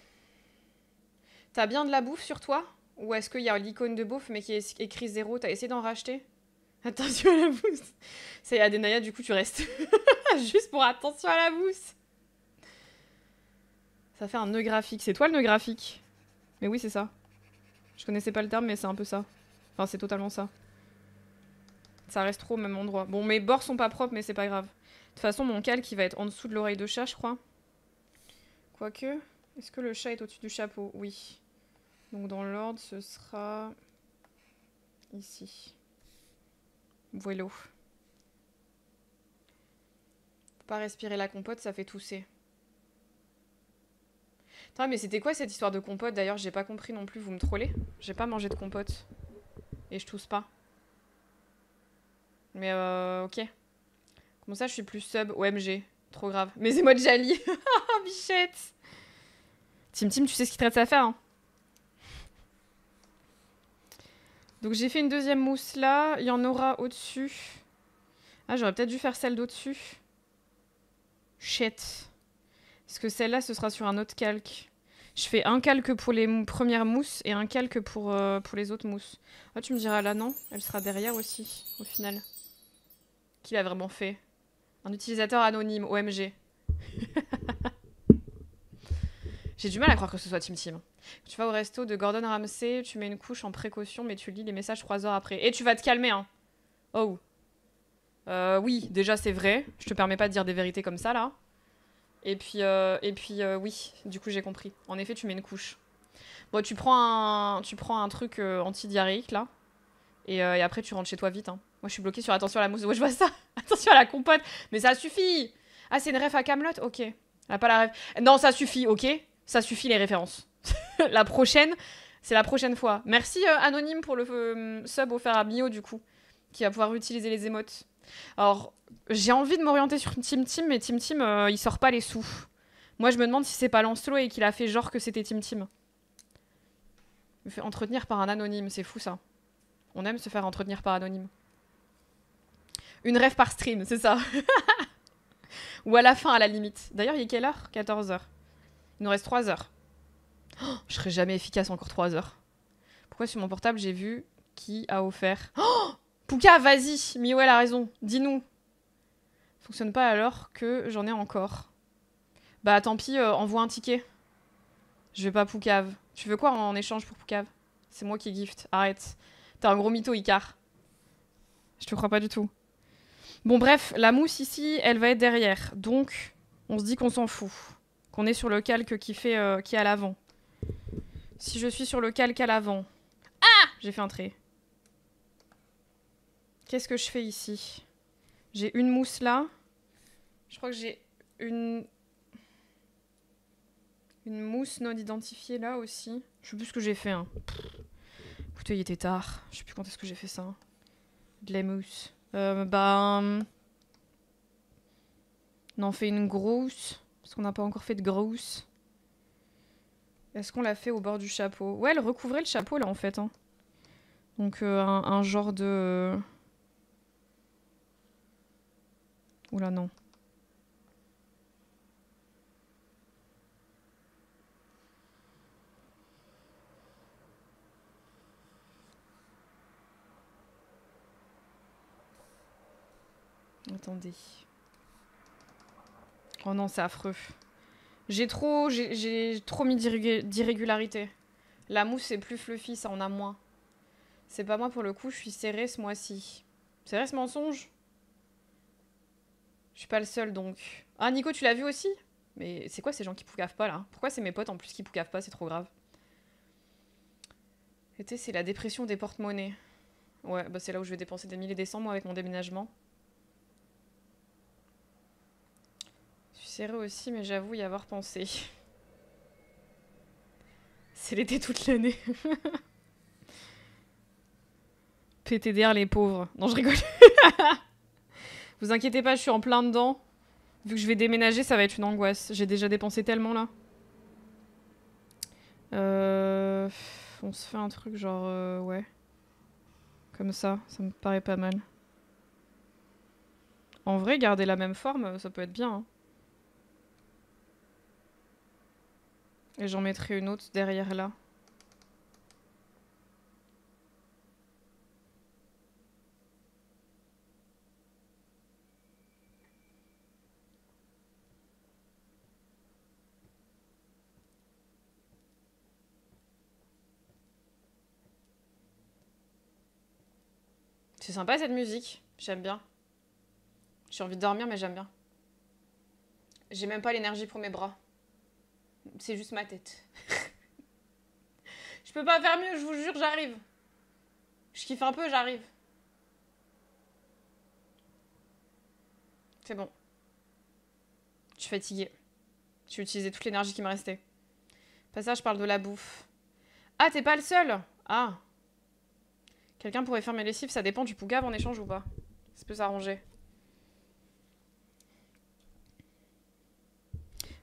Speaker 1: T'as bien de la bouffe sur toi? Ou est-ce qu'il y a l'icône de bouffe mais qui est écrit 0? T'as essayé d'en racheter? Attention à la mousse. C'est Adenaya, du coup tu restes. Juste pour attention à la mousse. Ça fait un nœud graphique. C'est toi le nœud graphique? Mais oui, c'est ça. Je connaissais pas le terme, mais c'est un peu ça. Enfin, c'est totalement ça. Ça reste trop au même endroit. Bon, mes bords sont pas propres, mais c'est pas grave. De toute façon, mon calque, il va être en dessous de l'oreille de chat, je crois. Quoique, est-ce que le chat est au-dessus du chapeau? Oui. Donc dans l'ordre, ce sera... ici. Voilà. Faut pas respirer la compote, ça fait tousser. Attends, mais c'était quoi cette histoire de compote? D'ailleurs, j'ai pas compris non plus, vous me trollez? J'ai pas mangé de compote. Et je tousse pas. Mais ok. Comment ça, je suis plus sub? OMG. Trop grave. Mais c'est moi de Jali. Bichette. Tim Tim, tu sais ce qu'il te reste à faire, hein. Donc j'ai fait une deuxième mousse là. Il y en aura au-dessus. Ah, j'aurais peut-être dû faire celle d'au-dessus. Shit. Parce que celle-là, ce sera sur un autre calque. Je fais un calque pour les premières mousses et un calque pour les autres mousses. Ah, tu me diras là, non? Elle sera derrière aussi, au final. Qui l'a vraiment fait? Un utilisateur anonyme, OMG. J'ai du mal à croire que ce soit Tim Tim. Tu vas au resto de Gordon Ramsay, tu mets une couche en précaution, mais tu lis les messages 3 heures après. Et tu vas te calmer, hein. Oh. Oui, déjà c'est vrai. Je te permets pas de dire des vérités comme ça, là. Et puis oui, du coup j'ai compris. En effet, tu mets une couche. Bon, tu prends un truc anti-diarrhéique, là. Et après, tu rentres chez toi vite, hein. Moi, je suis bloquée sur attention à la mousse. Ouais, je vois ça. Attention à la compote. Mais ça suffit. Ah, c'est une ref à Camelot. Ok. Elle a pas la ref. Non, ça suffit, ok. Ça suffit les références. La prochaine, c'est la prochaine fois. Merci Anonyme pour le sub offert à Mio, du coup, qui va pouvoir utiliser les émotes. Alors, j'ai envie de m'orienter sur Tim Tim, mais Tim Tim, il sort pas les sous. Moi, je me demande si c'est pas Lancelot et qu'il a fait genre que c'était Tim Tim. Il me fait entretenir par un anonyme, c'est fou ça. On aime se faire entretenir par anonyme. Une rêve par stream, c'est ça. Ou à la fin, à la limite. D'ailleurs, il est quelle heure? 14 heures. Il nous reste 3 heures. Oh, je serai jamais efficace encore 3 heures. Pourquoi sur mon portable, j'ai vu qui a offert... Oh, Pouka, vas-y. Mio, elle a raison. Dis-nous. Fonctionne pas alors que j'en ai encore. Bah tant pis, envoie un ticket. Je vais pas Poucave. Tu veux quoi en échange pour Poucave? C'est moi qui gift. Arrête. T'es un gros mytho, Icar. Je te crois pas du tout. Bon bref, la mousse ici, elle va être derrière. Donc, on se dit qu'on s'en fout. Qu'on est sur le calque qui est à l'avant. Si je suis sur le calque à l'avant... Ah! J'ai fait un trait. Qu'est-ce que je fais ici? J'ai une mousse là. Je crois que j'ai une mousse non identifiée là aussi. Je sais plus ce que j'ai fait. Hein. Écoutez, il était tard. Je sais plus quand est-ce que j'ai fait ça. De la mousse. On en fait une grosse. Parce qu'on n'a pas encore fait de grosse. Est-ce qu'on l'a fait au bord du chapeau? Ouais, elle recouvrait le chapeau là en fait. Hein. Donc un genre de... Oula non. Attendez. Oh non, c'est affreux. J'ai trop mis d'irrégularité. La mousse est plus fluffy, ça en a moins. C'est pas moi pour le coup, je suis serrée ce mois-ci. C'est vrai ce mensonge? Je suis pas le seul donc. Ah Nico, tu l'as vu aussi? Mais c'est quoi ces gens qui poucavent pas là? Pourquoi c'est mes potes en plus qui poucavent pas? C'est trop grave. L'été, c'est la dépression des porte-monnaies. Ouais, bah c'est là où je vais dépenser des milliers et des cents moi avec mon déménagement. Je suis serrée aussi, mais j'avoue y avoir pensé. C'est l'été toute l'année. PTDR les pauvres. Non, je rigole. Vous inquiétez pas, je suis en plein dedans. Vu que je vais déménager, ça va être une angoisse. J'ai déjà dépensé tellement là. On se fait un truc genre... ouais. Comme ça me paraît pas mal. En vrai, garder la même forme, ça peut être bien. Hein. Et j'en mettrai une autre derrière là. C'est sympa cette musique, j'aime bien. J'ai envie de dormir mais j'aime bien. J'ai même pas l'énergie pour mes bras. C'est juste ma tête. Je peux pas faire mieux, je vous jure, j'arrive. Je kiffe un peu, j'arrive. C'est bon. Je suis fatiguée. J'ai utilisé toute l'énergie qui me restait. Pas ça, je parle de la bouffe. Ah, t'es pas le seul? Ah. Quelqu'un pourrait faire mes lessives, ça dépend du pougave en échange ou pas. Ça peut s'arranger.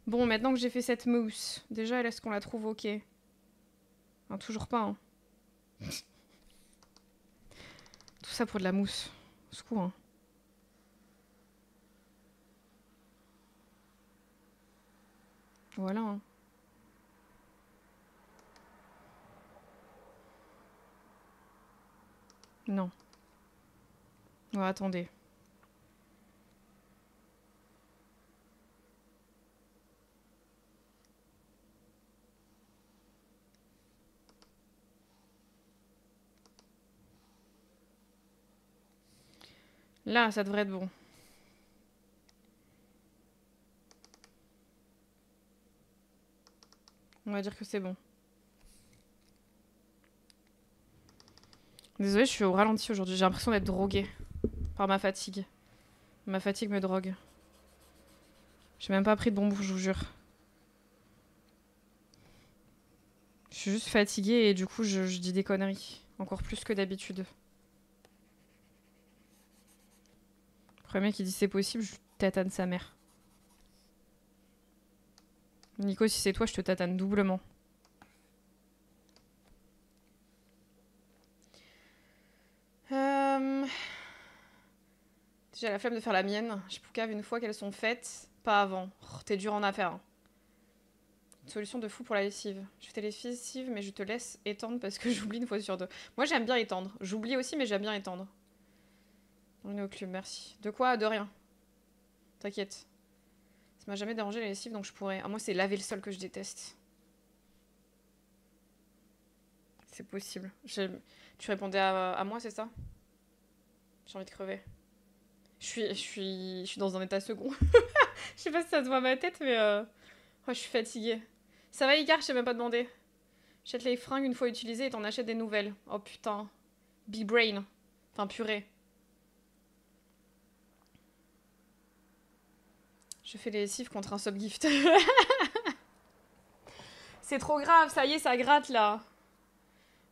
Speaker 1: Bon, maintenant que j'ai fait cette mousse, déjà, est-ce qu'on la trouve ok? Non, toujours pas, hein. Tout ça pour de la mousse. Au secours, hein. Voilà, hein. Non. Ouais, attendez. Là, ça devrait être bon. On va dire que c'est bon. Désolée, je suis au ralenti aujourd'hui. J'ai l'impression d'être droguée par ma fatigue. Ma fatigue me drogue. J'ai même pas pris de bonbons, je vous jure. Je suis juste fatiguée et du coup, je dis des conneries. Encore plus que d'habitude. Le premier qui dit c'est possible, je tatane sa mère. Nico, si c'est toi, je te tatane doublement. J'ai la flemme de faire la mienne. Je poucave une fois qu'elles sont faites, pas avant. Oh, t'es dur en affaires. Hein. Solution de fou pour la lessive. Je fais les lessives, mais je te laisse étendre parce que j'oublie une fois sur deux. Moi, j'aime bien étendre. J'oublie aussi, mais j'aime bien étendre. On est au club, merci. De quoi? De rien. T'inquiète. Ça m'a jamais dérangé la lessive, donc je pourrais... Ah, moi, c'est laver le sol que je déteste. C'est possible. Tu répondais à moi, c'est ça? J'ai envie de crever. Je suis dans un état second. Je sais pas si ça se voit à ma tête, mais je suis fatiguée. Ça va, Icar? Je t'ai même pas demandé. Jette les fringues une fois utilisées et t'en achètes des nouvelles. Oh putain. Big brain. Enfin, purée. Je fais les lessives contre un subgift. C'est trop grave, ça y est, ça gratte là.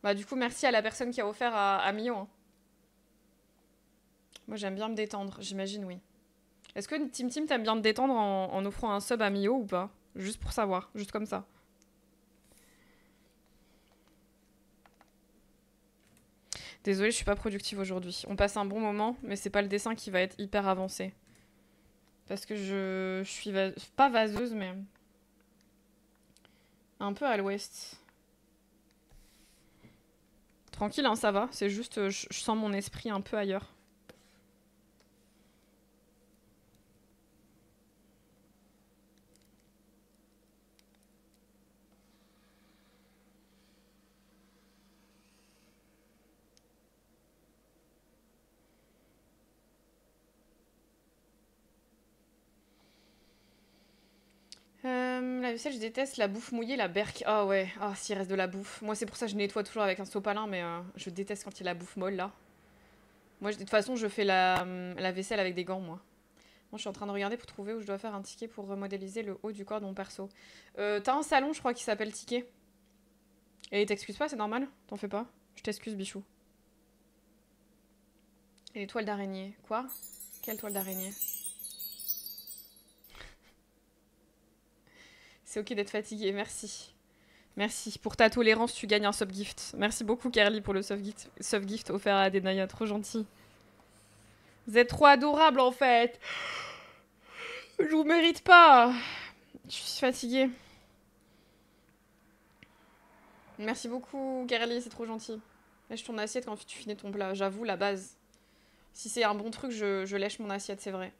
Speaker 1: Bah du coup, merci à la personne qui a offert à Mio. Hein. Moi, j'aime bien me détendre, j'imagine, oui. Est-ce que Tim t'aimes bien te détendre en offrant un sub à Mio ou pas? Juste pour savoir, juste comme ça. Désolée, je suis pas productive aujourd'hui. On passe un bon moment, mais c'est pas le dessin qui va être hyper avancé. Parce que je suis pas vaseuse, mais un peu à l'ouest. Tranquille, hein, ça va. C'est juste, je sens mon esprit un peu ailleurs. La vaisselle, je déteste la bouffe mouillée, la berque. Ah ouais, s'il reste de la bouffe. Moi, c'est pour ça que je nettoie toujours avec un sopalin, mais je déteste quand il y a la bouffe molle là. Moi, de toute façon, je fais la vaisselle avec des gants, moi. Moi, je suis en train de regarder pour trouver où je dois faire un ticket pour remodéliser le haut du corps de mon perso. T'as un salon, je crois, qui s'appelle Ticket. Et t'excuses pas, c'est normal? T'en fais pas? Je t'excuse, bichou. Et les toiles d'araignée. Quoi? Quelle toile d'araignée? C'est ok d'être fatigué, merci. Merci. Pour ta tolérance, tu gagnes un subgift. Merci beaucoup, Kerly, pour le subgift offert à Adenaya. Trop gentil. Vous êtes trop adorable, en fait. Je vous mérite pas. Je suis fatiguée. Merci beaucoup, Kerly, c'est trop gentil. Lèche ton assiette quand tu finis ton plat. J'avoue, la base. Si c'est un bon truc, je lèche mon assiette, c'est vrai.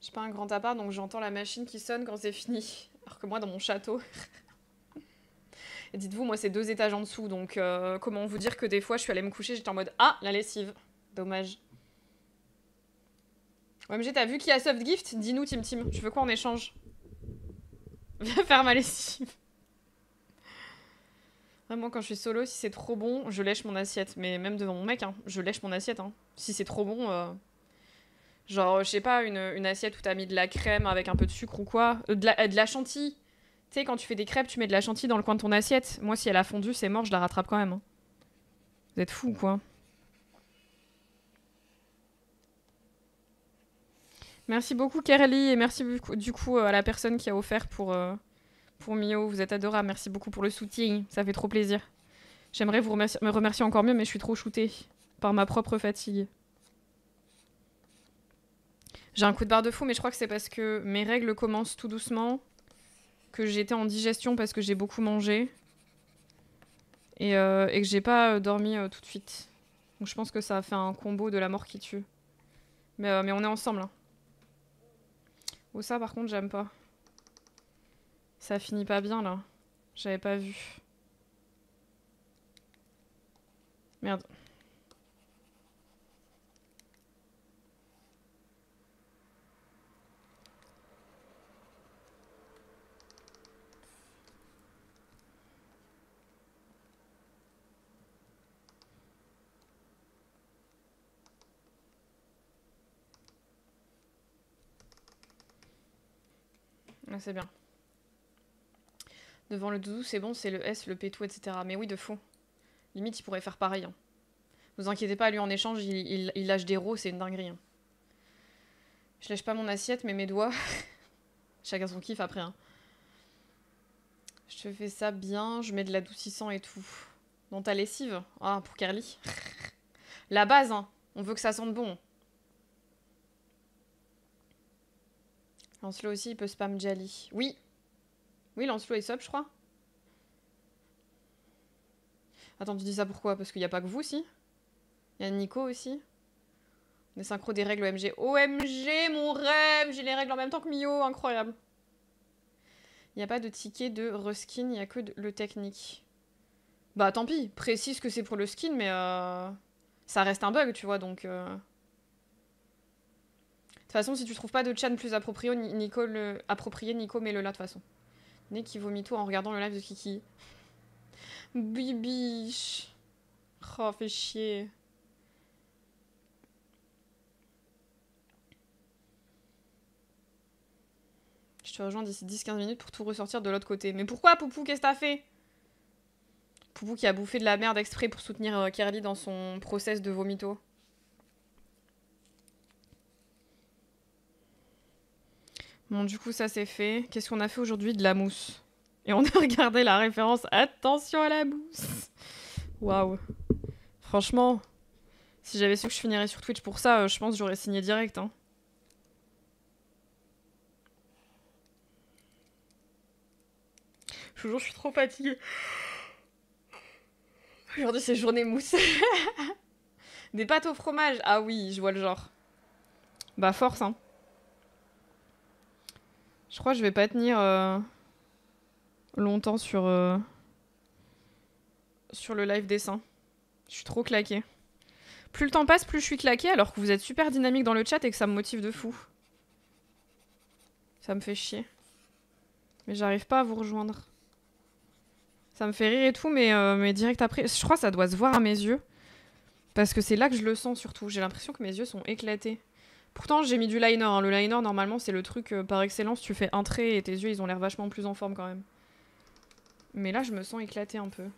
Speaker 1: J'ai pas un grand appart, donc j'entends la machine qui sonne quand c'est fini. Alors que moi, dans mon château... Et dites-vous, moi, c'est 2 étages en dessous, donc comment vous dire que des fois, je suis allée me coucher, j'étais en mode « Ah, la lessive !» Dommage. OMG, t'as vu qui a soft gift? Dis-nous, Tim. Tu veux quoi en échange? Viens faire ma lessive. Vraiment, quand je suis solo, si c'est trop bon, je lèche mon assiette. Mais même devant mon mec, hein, je lèche mon assiette. Hein. Si c'est trop bon, genre, je sais pas, une assiette où t'as mis de la crème avec un peu de sucre ou quoi. De la chantilly. Tu sais, quand tu fais des crêpes, tu mets de la chantilly dans le coin de ton assiette. Moi, si elle a fondu, c'est mort, je la rattrape quand même. Hein. Vous êtes fous, quoi. Merci beaucoup, Kerly, et merci beaucoup, du coup à la personne qui a offert pour Mio. Vous êtes adorable. Merci beaucoup pour le soutien. Ça fait trop plaisir. J'aimerais me remercier encore mieux, mais je suis trop shootée par ma propre fatigue. J'ai un coup de barre de fou, mais je crois que c'est parce que mes règles commencent tout doucement, que j'ai été en digestion parce que j'ai beaucoup mangé, et que j'ai pas dormi tout de suite. Donc je pense que ça a fait un combo de la mort qui tue. Mais on est ensemble. Hein. Oh, ça, par contre, j'aime pas. Ça finit pas bien, là. J'avais pas vu. Merde. Ah, c'est bien. Devant le doudou, c'est bon, c'est le S, le pétou, etc. Mais oui, de fou. Limite, il pourrait faire pareil. Hein. Vous inquiétez pas, lui, en échange, il lâche des rots, c'est une dinguerie. Hein. Je lèche pas mon assiette, mais mes doigts... Chacun son kiff après. Hein. Je te fais ça bien, je mets de l'adoucissant et tout. Dans ta lessive? Ah, pour Carly. La base, hein. On veut que ça sente bon. Lancelot aussi, il peut spam Jali. Oui. Oui, Lancelot est sub, je crois. Attends, tu dis ça pourquoi? Parce qu'il n'y a pas que vous, si? Il y a Nico aussi. On est synchro des règles OMG. OMG, mon rêve! J'ai les règles en même temps que Mio, incroyable. Il n'y a pas de ticket de reskin, il n'y a que le technique. Bah tant pis, précise que c'est pour le skin, mais ça reste un bug, tu vois, donc... De toute façon, si tu trouves pas de chan plus approprié, Nico, mets-le là, de toute façon. Né qui vomit tout en regardant le live de Kiki. Bibiche. Oh, fait chier. Je te rejoins d'ici 10-15 minutes pour tout ressortir de l'autre côté. Mais pourquoi, Poupou? Qu'est-ce que t'as fait? Poupou qui a bouffé de la merde exprès pour soutenir Kerly dans son process de vomito. Bon, du coup, ça c'est fait. Qu'est-ce qu'on a fait aujourd'hui? De la mousse. Et on a regardé la référence. Attention à la mousse. Waouh. Franchement, si j'avais su que je finirais sur Twitch pour ça, je pense que j'aurais signé direct. Hein. Je suis trop fatiguée. Aujourd'hui, c'est journée mousse. Des pâtes au fromage. Ah oui, je vois le genre. Bah, force, hein. Je crois que je vais pas tenir longtemps sur le live dessin. Je suis trop claquée. Plus le temps passe, plus je suis claquée, alors que vous êtes super dynamique dans le chat et que ça me motive de fou. Ça me fait chier. Mais j'arrive pas à vous rejoindre. Ça me fait rire et tout, mais direct après... Je crois que ça doit se voir à mes yeux. Parce que c'est là que je le sens surtout. J'ai l'impression que mes yeux sont éclatés. Pourtant, j'ai mis du liner. Hein. Le liner, normalement, c'est le truc par excellence. Tu fais un trait et tes yeux, ils ont l'air vachement plus en forme quand même. Mais là, je me sens éclatée un peu.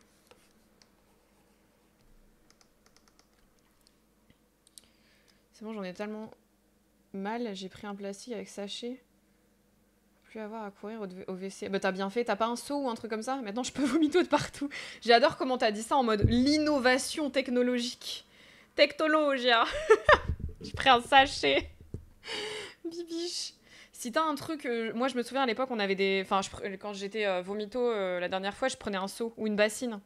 Speaker 1: C'est bon, j'en ai tellement mal. J'ai pris un plastique avec sachet. Plus avoir à courir au WC. Bah t'as bien fait, t'as pas un seau ou un truc comme ça? Maintenant je peux vomito de partout. J'adore comment t'as dit ça en mode l'innovation technologique. Technologia. J'ai pris un sachet. Bibiche. Si t'as un truc... moi je me souviens à l'époque on avait des... Enfin quand j'étais vomito la dernière fois je prenais un seau ou une bassine.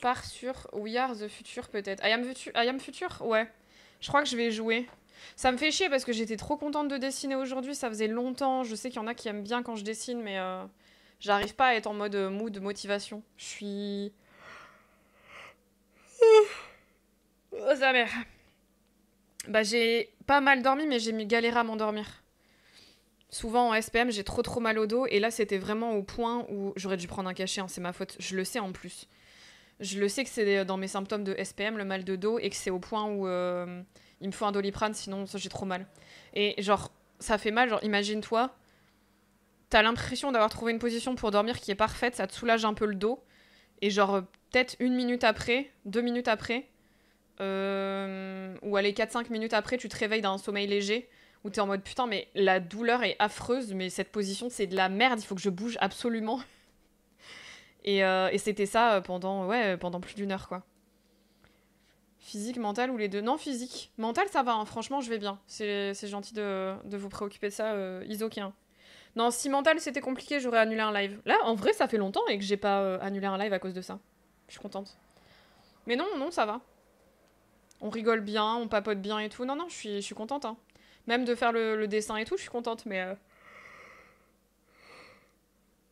Speaker 1: Pars sur We Are the Future peut-être. I am Future? Ouais. Je crois que je vais jouer. Ça me fait chier parce que j'étais trop contente de dessiner aujourd'hui, ça faisait longtemps. Je sais qu'il y en a qui aiment bien quand je dessine, mais j'arrive pas à être en mode mood motivation. Je suis... Oh, sa mère. Bah j'ai pas mal dormi, mais j'ai galéré à m'endormir. Souvent en SPM, j'ai trop mal au dos, et là c'était vraiment au point où j'aurais dû prendre un cachet, hein, c'est ma faute. Je le sais en plus. Je le sais que c'est dans mes symptômes de SPM, le mal de dos, et que c'est au point où... il me faut un Doliprane, sinon j'ai trop mal. Et genre, ça fait mal, genre imagine-toi, t'as l'impression d'avoir trouvé une position pour dormir qui est parfaite, ça te soulage un peu le dos, et genre peut-être 1 minute après, 2 minutes après, ou allez 4-5 minutes après, tu te réveilles d'un sommeil léger, où t'es en mode putain mais la douleur est affreuse, mais cette position c'est de la merde, il faut que je bouge absolument. Et c'était ça pendant plus d'1 heure quoi. Physique, mental ou les deux? Non, physique. Mental, ça va, hein. Franchement, je vais bien. C'est gentil de vous préoccuper de ça, Isokin. Non, si mental, c'était compliqué, j'aurais annulé un live. Là, en vrai, ça fait longtemps et que j'ai pas annulé un live à cause de ça. Je suis contente. Mais non, ça va. On rigole bien, on papote bien et tout. Non, je suis contente. Hein. Même de faire le dessin et tout, je suis contente, mais...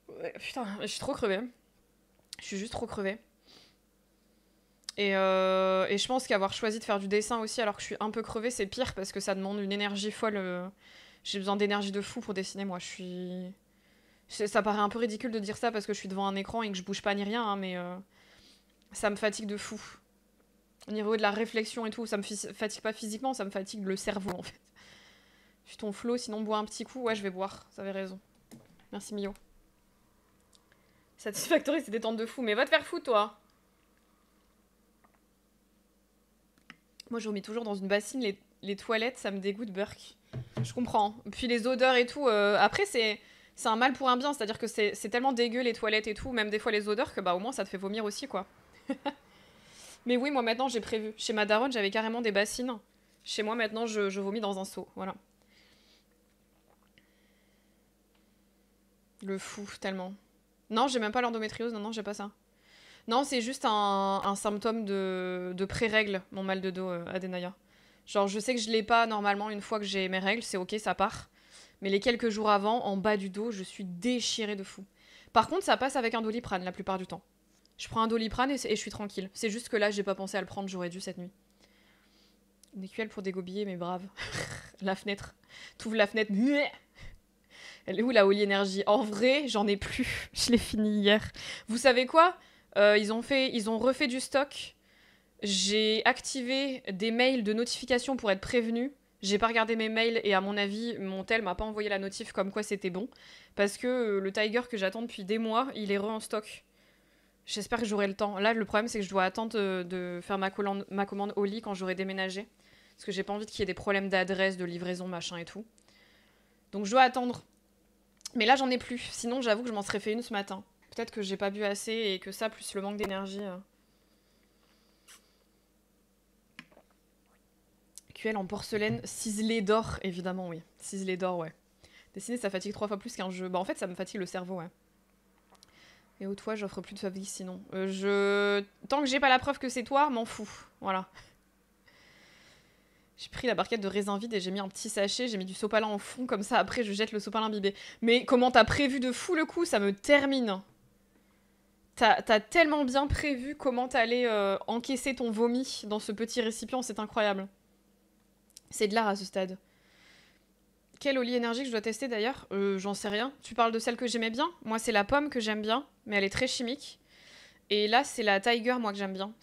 Speaker 1: Ouais, putain, je suis trop crevée. Je suis juste trop crevée. Et je pense qu'avoir choisi de faire du dessin aussi alors que je suis un peu crevée, c'est pire parce que ça demande une énergie folle. J'ai besoin d'énergie de fou pour dessiner, moi. Ça paraît un peu ridicule de dire ça parce que je suis devant un écran et que je bouge pas ni rien, hein, mais ça me fatigue de fou. Au niveau de la réflexion et tout, ça me fatigue pas physiquement, ça me fatigue le cerveau en fait. Suis ton flow, sinon bois un petit coup. Ouais, je vais boire, ça avait raison. Merci Mio. Satisfactory, c'est détente de fou. Mais va te faire foutre, toi. Moi, je remets toujours dans une bassine les toilettes, ça me dégoûte, Burk. Je comprends. Puis les odeurs et tout. Après, c'est un mal pour un bien. C'est-à-dire que c'est tellement dégueu, les toilettes et tout, même des fois les odeurs, que bah au moins ça te fait vomir aussi, quoi. Mais oui, moi maintenant, j'ai prévu. Chez ma daronne, j'avais carrément des bassines. Chez moi, maintenant, je vomis dans un seau. Voilà. Le fou, tellement. Non, j'ai même pas l'endométriose. Non, non, j'ai pas ça. Non, c'est juste un symptôme de pré-règle, mon mal de dos, Adenaya. Genre, je sais que je l'ai pas normalement une fois que j'ai mes règles, c'est ok, ça part. Mais les quelques jours avant, en bas du dos, je suis déchirée de fou. Par contre, ça passe avec un Doliprane la plupart du temps. Je prends un Doliprane et je suis tranquille. C'est juste que là, j'ai pas pensé à le prendre, j'aurais dû cette nuit. Une écuelle pour dégobiller, mais brave. La fenêtre. T'ouvres la fenêtre. Elle est où la Holy Energy? En vrai, j'en ai plus. Je l'ai fini hier. Vous savez quoi? Ils ont refait du stock. J'ai activé des mails de notification pour être prévenu. J'ai pas regardé mes mails et à mon avis, mon tel m'a pas envoyé la notif comme quoi c'était bon. Parce que le Tiger que j'attends depuis des mois, il est en stock. J'espère que j'aurai le temps. Là, le problème, c'est que je dois attendre de faire ma commande Oli quand j'aurai déménagé. Parce que j'ai pas envie qu'il y ait des problèmes d'adresse, de livraison, machin et tout. Donc je dois attendre. Mais là, j'en ai plus. Sinon, j'avoue que je m'en serais fait une ce matin. Peut-être que j'ai pas bu assez et que ça, plus le manque d'énergie. QL en porcelaine, ciselé d'or, évidemment, oui. Ciselé d'or, ouais. Dessiner, ça fatigue 3 fois plus qu'un jeu. Bah, en fait, ça me fatigue le cerveau, ouais. Et au toi, j'offre plus de favori sinon. Tant que j'ai pas la preuve que c'est toi, m'en fous. Voilà. J'ai pris la barquette de raisin vide et j'ai mis un petit sachet, j'ai mis du sopalin en fond, comme ça après je jette le sopalin imbibé. Mais comment t'as prévu de fou le coup, ça me termine. T'as tellement bien prévu comment t'allais encaisser ton vomi dans ce petit récipient, c'est incroyable. C'est de l'art à ce stade. Quelle Oli énergie que je dois tester d'ailleurs? J'en sais rien. Tu parles de celle que j'aimais bien? Moi c'est la pomme que j'aime bien, mais elle est très chimique. Et là c'est la Tiger moi que j'aime bien.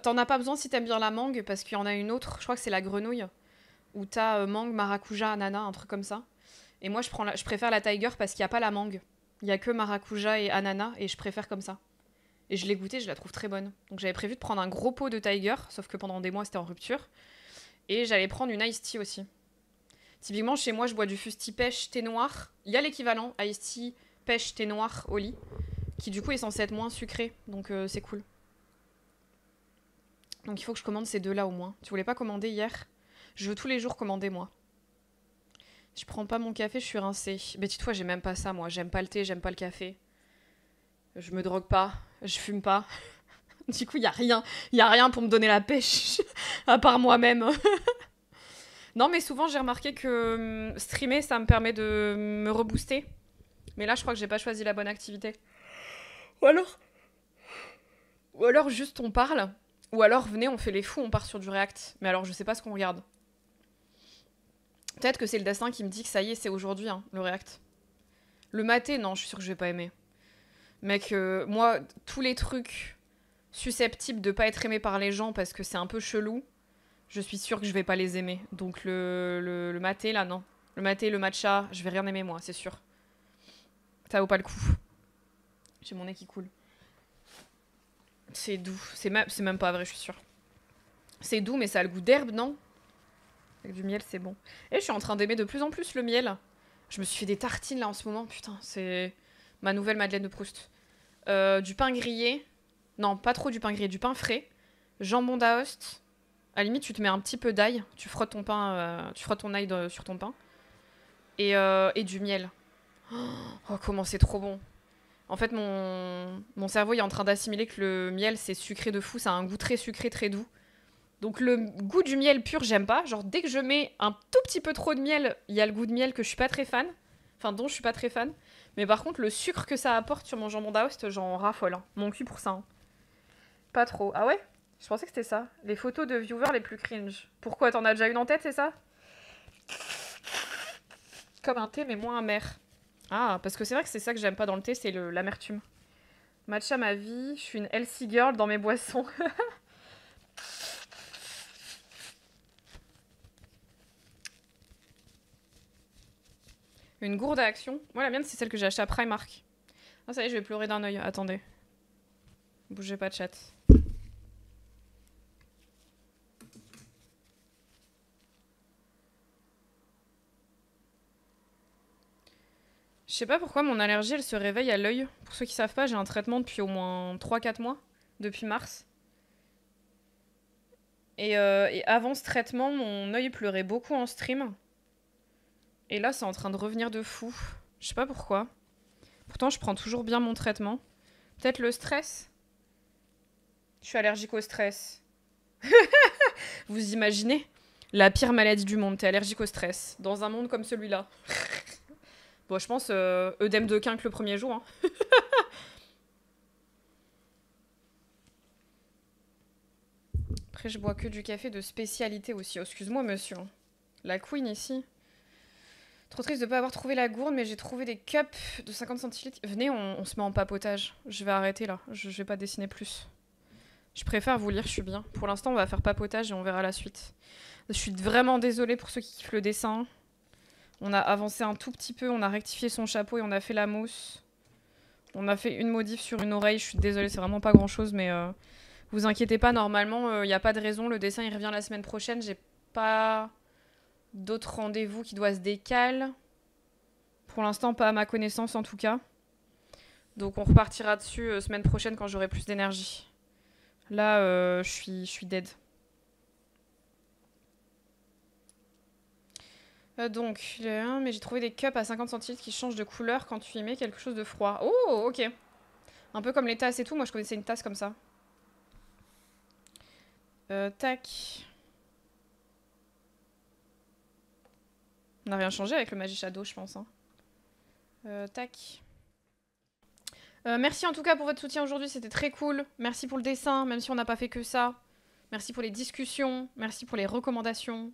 Speaker 1: T'en as pas besoin si t'aimes bien la mangue, parce qu'il y en a une autre, je crois que c'est la grenouille, où t'as mangue, maracuja, ananas, un truc comme ça. Et moi, je préfère la Tiger parce qu'il n'y a pas la mangue. Il y a que maracuja et ananas, et je préfère comme ça. Et je l'ai goûtée, je la trouve très bonne. Donc j'avais prévu de prendre un gros pot de Tiger, sauf que pendant des mois, c'était en rupture. Et j'allais prendre une iced tea aussi. Typiquement, chez moi, je bois du fusti pêche thé noir. Il y a l'équivalent, iced tea pêche thé noir au lit, qui du coup est censé être moins sucré, donc c'est cool. Donc il faut que je commande ces deux-là au moins. Tu voulais pas commander hier? Je veux tous les jours commander, moi. Je prends pas mon café, je suis rincée. Mais dis-toi, j'ai même pas ça, moi. J'aime pas le thé, j'aime pas le café. Je me drogue pas, je fume pas. Du coup, y a rien pour me donner la pêche, à part moi-même. Non, mais souvent, j'ai remarqué que streamer, ça me permet de me rebooster. Mais là, je crois que j'ai pas choisi la bonne activité. Ou alors juste on parle. Ou alors, venez, on fait les fous, on part sur du React. Mais alors, je sais pas ce qu'on regarde. Peut-être que c'est le destin qui me dit que ça y est, c'est aujourd'hui, hein, le React. Le maté, non, je suis sûre que je vais pas aimer. Mec, moi, tous les trucs susceptibles de pas être aimés par les gens parce que c'est un peu chelou, je suis sûre que je vais pas les aimer. Donc le maté, là, non. Le maté, le matcha, je vais rien aimer, moi, c'est sûr. Ça vaut pas le coup. J'ai mon nez qui coule. C'est doux. C'est même pas vrai, je suis sûre. C'est doux, mais ça a le goût d'herbe, non? Avec du miel, c'est bon. Et je suis en train d'aimer de plus en plus le miel. Je me suis fait des tartines, là, en ce moment. Putain, c'est ma nouvelle Madeleine de Proust. Du pain grillé. Non, pas trop du pain grillé, du pain frais. Jambon d'Aoste. À la limite, tu te mets un petit peu d'ail. Tu frottes ton pain, tu frottes ton ail sur ton pain. Et du miel. Oh, comment c'est trop bon. En fait, mon cerveau est en train d'assimiler que le miel, c'est sucré de fou. Ça a un goût très sucré, très doux. Donc le goût du miel pur, j'aime pas. Genre, dès que je mets un tout petit peu trop de miel, il y a le goût de miel que je suis pas très fan. Enfin, dont je suis pas très fan. Mais par contre, le sucre que ça apporte sur mon jambon d'Aoste, j'en raffole. Hein. Mon cul pour ça. Hein. Pas trop. Ah ouais? Je pensais que c'était ça. Les photos de viewers les plus cringe. Pourquoi? T'en as déjà une en tête, c'est ça? Comme un thé, mais moins amer. Ah, parce que c'est vrai que c'est ça que j'aime pas dans le thé, c'est l'amertume. Matcha ma vie, je suis une healthy girl dans mes boissons. Une gourde à action. Moi, la mienne, c'est celle que j'ai achetée à Primark. Ah, ça y est, je vais pleurer d'un œil. Attendez. Bougez pas de chat. Je sais pas pourquoi mon allergie, elle se réveille à l'œil. Pour ceux qui savent pas, j'ai un traitement depuis au moins 3-4 mois. Depuis mars. Et avant ce traitement, mon œil pleurait beaucoup en stream. Et là, c'est en train de revenir de fou. Je sais pas pourquoi. Pourtant, je prends toujours bien mon traitement. Peut-être le stress? Je suis allergique au stress. Vous imaginez? La pire maladie du monde, t'es allergique au stress. Dans un monde comme celui-là. Bon, je pense œdème de quinque le premier jour. Hein. Après, je bois que du café de spécialité aussi. Oh, excuse-moi, monsieur. La queen ici. Trop triste de pas avoir trouvé la gourde, mais j'ai trouvé des cups de 50 centilitres. Venez, on se met en papotage. Je vais arrêter là. Je vais pas dessiner plus. Je préfère vous lire, je suis bien. Pour l'instant, on va faire papotage et on verra la suite. Je suis vraiment désolée pour ceux qui kiffent le dessin. On a avancé un tout petit peu, on a rectifié son chapeau et on a fait la mousse. On a fait une modif sur une oreille, je suis désolée, c'est vraiment pas grand chose, mais vous inquiétez pas, normalement, il n'y a pas de raison. Le dessin, il revient la semaine prochaine. J'ai pas d'autres rendez-vous qui doivent se décaler. Pour l'instant, pas à ma connaissance en tout cas. Donc on repartira dessus semaine prochaine quand j'aurai plus d'énergie. Là, je suis dead. Donc, mais j'ai trouvé des cups à 50 centilitres qui changent de couleur quand tu y mets quelque chose de froid. Oh, ok. Un peu comme les tasses et tout. Moi, je connaissais une tasse comme ça. Tac. On n'a rien changé avec le Magic Shadow, je pense. Hein. Tac. Merci en tout cas pour votre soutien aujourd'hui, c'était très cool. Merci pour le dessin, même si on n'a pas fait que ça. Merci pour les discussions. Merci pour les recommandations.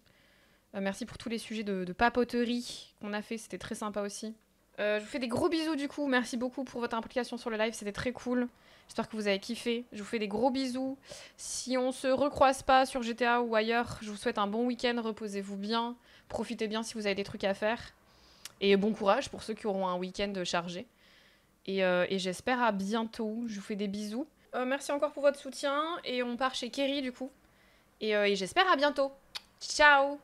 Speaker 1: Merci pour tous les sujets de papoterie qu'on a fait, c'était très sympa aussi. Je vous fais des gros bisous du coup, merci beaucoup pour votre implication sur le live, c'était très cool. J'espère que vous avez kiffé, je vous fais des gros bisous. Si on se recroise pas sur GTA ou ailleurs, je vous souhaite un bon week-end, reposez-vous bien, profitez bien si vous avez des trucs à faire. Et bon courage pour ceux qui auront un week-end chargé. Et j'espère à bientôt, je vous fais des bisous. Merci encore pour votre soutien, et on part chez Kerry du coup. Et j'espère à bientôt. Ciao!